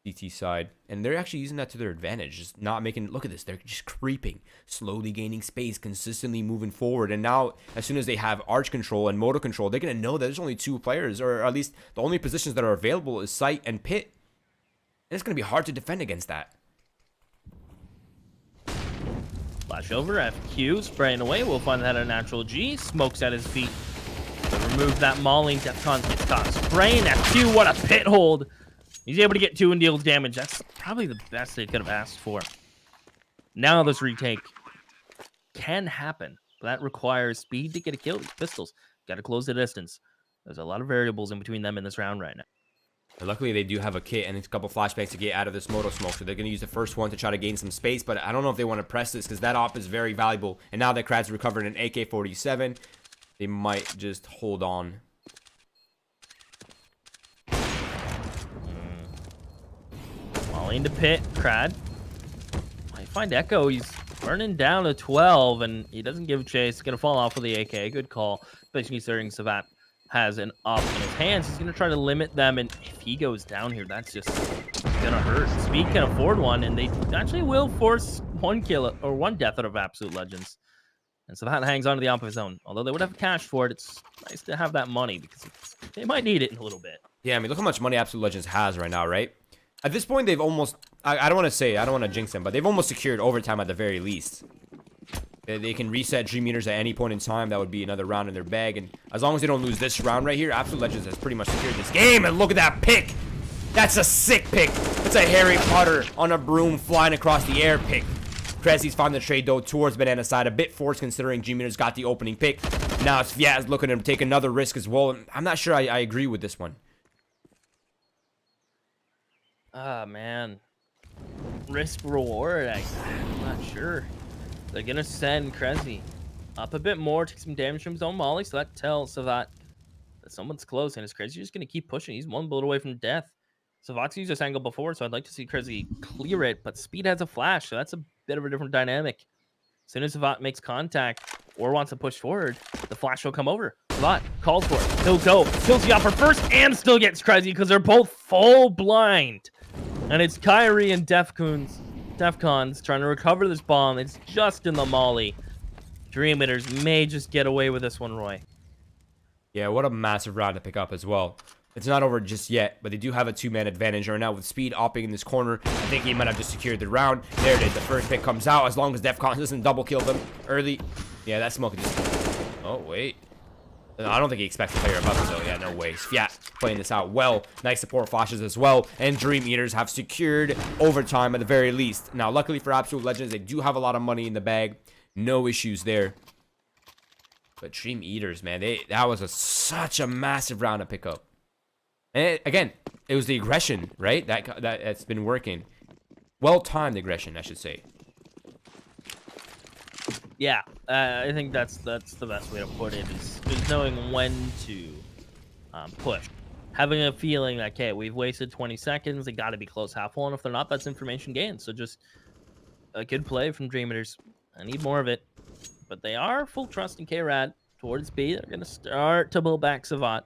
CT side, and they're actually using that to their advantage, just not making, look at this, they're just creeping, slowly gaining space, consistently moving forward. And now as soon as they have arch control and motor control, they're going to know that there's only 2 players, or at least the only positions that are available is Sight and Pit, and it's going to be hard to defend against that. Flash over, FQ spraying away. We'll find that a natural G. Smokes at his feet to remove that mauling. DEFCON gets caught spraying. FQ, what a pit hold. He's able to get 2 and deal damage. That's probably the best they could have asked for. Now this retake can happen, but that requires speed to get a kill. These pistols got to close the distance. There's a lot of variables in between them in this round right now. And luckily, they do have a kit and a couple flashbangs to get out of this moto smoke, so they're going to use the first one to try to gain some space, but I don't know if they want to press this because that op is very valuable. And now that Krad's recovered an AK-47, they might just hold on. Into pit, Krad. I find Echo, he's burning down to 12, and he doesn't give chase. He's going to fall off with the AK. Good call. Especially considering Savat has an op in his hands. He's going to try to limit them, and if he goes down here, that's just going to hurt. Speed can afford one, and they actually will force 1 kill or 1 death out of Absolute Legends. And Savat hangs on to the op of his own. Although they would have cash for it, it's nice to have that money because they might need it in a little bit. Yeah, I mean, look how much money Absolute Legends has right now, right? At this point, they've almost, I don't want to say, I don't want to jinx them, but they've almost secured overtime at the very least. They can reset DreamEaters at any point in time. That would be another round in their bag. And as long as they don't lose this round right here, Absolute Legends has pretty much secured this game. And look at that pick. That's a sick pick. It's a Harry Potter on a broom flying across the air pick. Crazy's found the trade, though, towards Banana side. A bit forced considering DreamEaters got the opening pick. Now it's Fiaz looking to take another risk as well. I'm not sure I agree with this one. Ah, man. Risk reward, I'm not sure. They're going to send Crazy up a bit more, take some damage from his own molly, so that tells Savat that someone's close, and it's Crazy just going to keep pushing. He's 1 bullet away from death. Savat's used this angle before, so I'd like to see Crazy clear it, but Speed has a flash, so that's a bit of a different dynamic. As soon as Savat makes contact or wants to push forward, the flash will come over. Savat calls for it. He'll go, kills the offer first, and still gets Crazy because they're both full blind. And it's Kyrie and DEFCON's trying to recover this bomb. It's just in the molly. DreamEaters may just get away with this one, Roy. Yeah, what a massive round to pick up as well. It's not over just yet, but they do have a 2-man advantage right now with Speed opping in this corner. I think he might have just secured the round. There it is. The first pick comes out as long as DEFCON doesn't double kill them early. Yeah, that smoke just... Oh, wait. No, I don't think he expects to play above it, though. Yeah, no way. Yeah, playing this out well. Nice support flashes as well. And DreamEaters have secured overtime at the very least. Now, luckily for Absolute Legends, they do have a lot of money in the bag. No issues there. But DreamEaters, man, that was such a massive round to pick up. And again, it was the aggression, right? That's been working. Well-timed aggression, I should say. Yeah, I think that's the best way to put it, is knowing when to push. Having a feeling that, okay, we've wasted 20 seconds, they got to be close half wall, and if they're not, that's information gained. So just a good play from DreamEaters. I need more of it. But they are full trust in K-Rad towards B. They're going to start to build back Savant.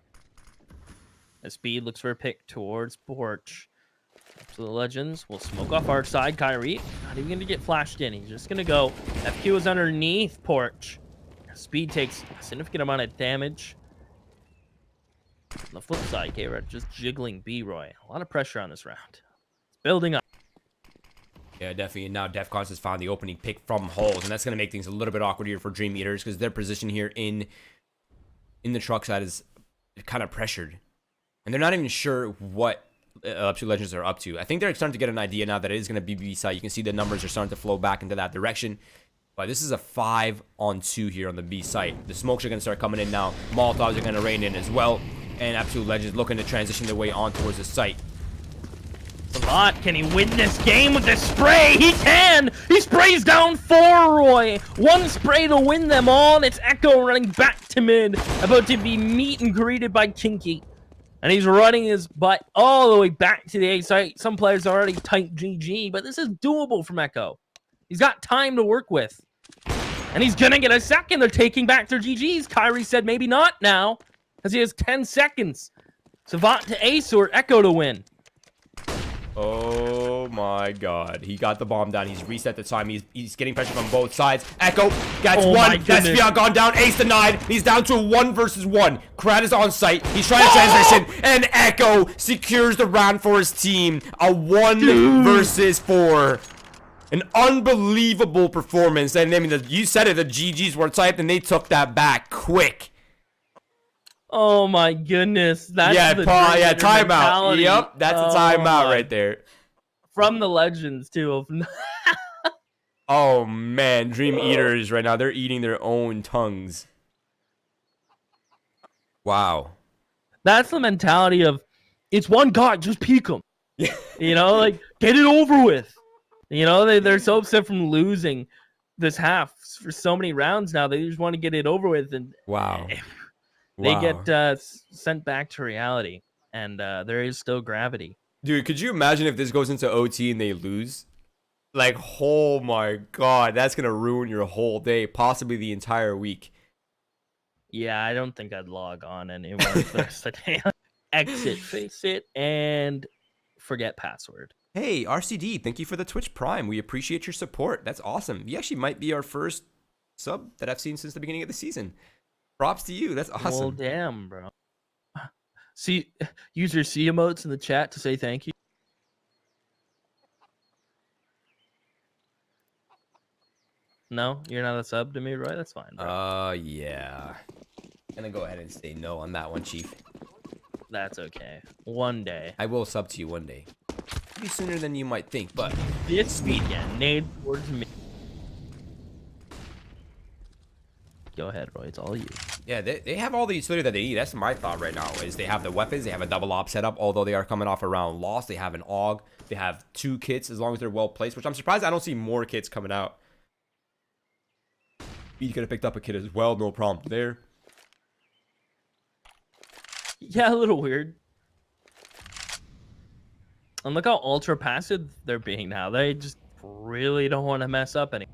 As Speed looks for a pick towards Porch. So the Legends will smoke off our side. Kyrie not even going to get flashed in. He's just going to go. FQ is underneath Porch. Speed takes a significant amount of damage. On the flip side, K-Rad just jiggling B-Roy. A lot of pressure on this round. It's building up. Yeah, definitely. And now Defcons has found the opening pick from Holes, and that's going to make things a little bit awkward here for DreamEaters because their position here in the truck side is kind of pressured. And they're not even sure what Absolute Legends are up to. I think they're starting to get an idea now that it is going to be B-side. You can see the numbers are starting to flow back into that direction. But this is a 5-on-2 here on the B site. The smokes are going to start coming in now. Molotovs are going to rain in as well. And Absolute Legends looking to transition their way on towards the site. Savant, can he win this game with this spray? He can! He sprays down 4, Roy! One spray to win them all, and it's Echo running back to mid, about to be meet and greeted by Kinky. And he's running his butt all the way back to the A site. Some players already typed GG, but this is doable from Echo. He's got time to work with. And he's gonna get a second. They're taking back their GGs. Kyrie said maybe not now, because he has 10 seconds. Savant to Ace or Echo to win. Oh my god. He got the bomb down. He's reset the time. He's getting pressure from both sides. Echo gets one. That's Fiat gone down. Ace denied. He's down to a 1 versus 1. Krad is on site. He's trying to transition. And Echo secures the round for his team. A 1 versus 4. An unbelievable performance. And I mean, you said it. The GGs were typed and they took that back quick. Oh my goodness. That's timeout. Yep, that's a timeout right there. From the Legends, too. Oh man, DreamEaters right now, they're eating their own tongues. Wow. That's the mentality of, it's one guy, just peek him. You know, like, get it over with. You know, they're so upset from losing this half for so many rounds now. They just want to get it over with. And wow. They get sent back to reality, and there is still gravity. Dude, could you imagine if this goes into OT and they lose? Like, oh my god, that's going to ruin your whole day, possibly the entire week. Yeah, I don't think I'd log on anymore for the rest of the day. Exit, face it, and forget password. Hey, RCD, thank you for the Twitch Prime. We appreciate your support. That's awesome. You actually might be our first sub that I've seen since the beginning of the season. Props to you. That's awesome. Well, damn, bro. See, use your C emotes in the chat to say thank you. No, you're not a sub to me, Roy? That's fine, bro. Yeah. I'm gonna go ahead and say no on that one, Chief. That's okay. One day. I will sub to you one day. Maybe sooner than you might think, but... This speed, yeah. Nade towards me. Go ahead, Roy. It's all you. Yeah, they have all the utility that they need. That's my thought right now, is they have the weapons. They have a double op setup, although they are coming off a round loss. They have an AUG. They have 2 kits as long as they're well placed, which I'm surprised I don't see more kits coming out. You could have picked up a kit as well. No problem there. Yeah, a little weird. And look how ultra passive they're being now. They just really don't want to mess up any.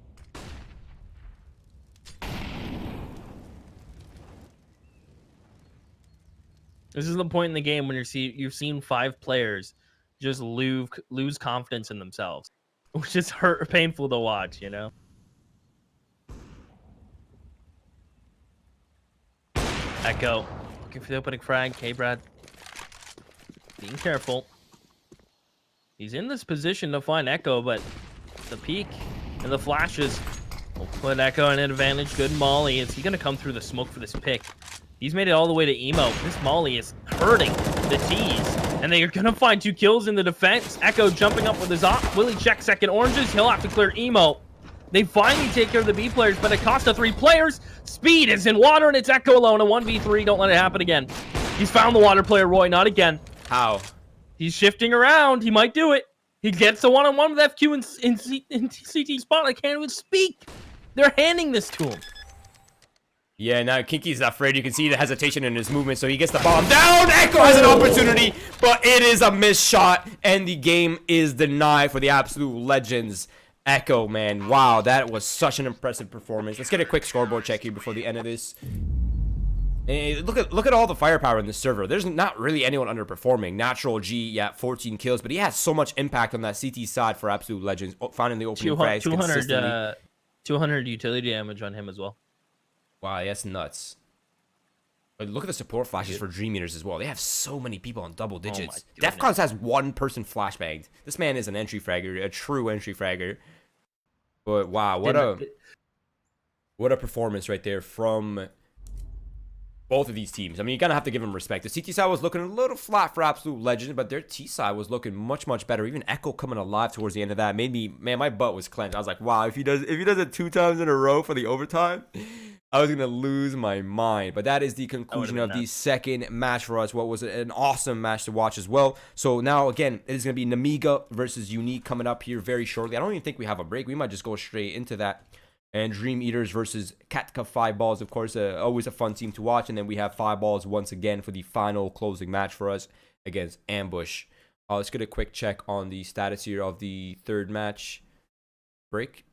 This is the point in the game when you've seen 5 players just lose confidence in themselves, which is painful to watch, you know. Echo looking for the opening frag. K-Brad being careful. He's in this position to find Echo, but the peek and the flashes We'll put Echo on an advantage. Good Molly. Is he going to come through the smoke for this pick? He's made it all the way to Emo. This Molly is hurting the T's. And they are going to find 2 kills in the defense. Echo jumping up with his op. Will he check second oranges? He'll have to clear Emo. They finally take care of the B players, but it cost 3 players. Speed is in water, and it's Echo alone. A 1v3. Don't let it happen again. He's found the water player, Roy. Not again. How? He's shifting around. He might do it. He gets the one-on-one with FQ in CT spot. I can't even speak. They're handing this to him. Yeah, now Kinky's afraid. You can see the hesitation in his movement, so he gets the bomb down. Echo has an opportunity, but it is a missed shot, and the game is denied for the absolute legends. Echo, man. Wow, that was such an impressive performance. Let's get a quick scoreboard check here before the end of this. And look at all the firepower in the server. There's not really anyone underperforming. Natural G, yeah, 14 kills, but he has so much impact on that CT side for absolute legends. Finding the opening frags 200 utility damage on him as well. Wow, that's nuts. But look at the support flashes for DreamEaters as well. They have so many people on double digits. Defcons has 1 person flashbanged. This man is an entry fragger, a true entry fragger. But wow, what a performance right there from both of these teams. I mean, you're gonna have to give them respect. The CT side was looking a little flat for absolute legend, but their T side was looking much better. Even Echo coming alive towards the end of that made me, man, my butt was clenched. I was like, wow, if he does it 2 times in a row for the overtime, I was gonna lose my mind. But that is the conclusion of the second match for us. What was an awesome match to watch as well. So now again, it is gonna be Namiga versus Unique coming up here very shortly. I don't even think we have a break. We might just go straight into that. And DreamEaters versus Katka 5 Balls, of course, always a fun team to watch. And then we have 5 Balls once again for the final closing match for us against Ambush. Let's get a quick check on the status here of the third match. Break.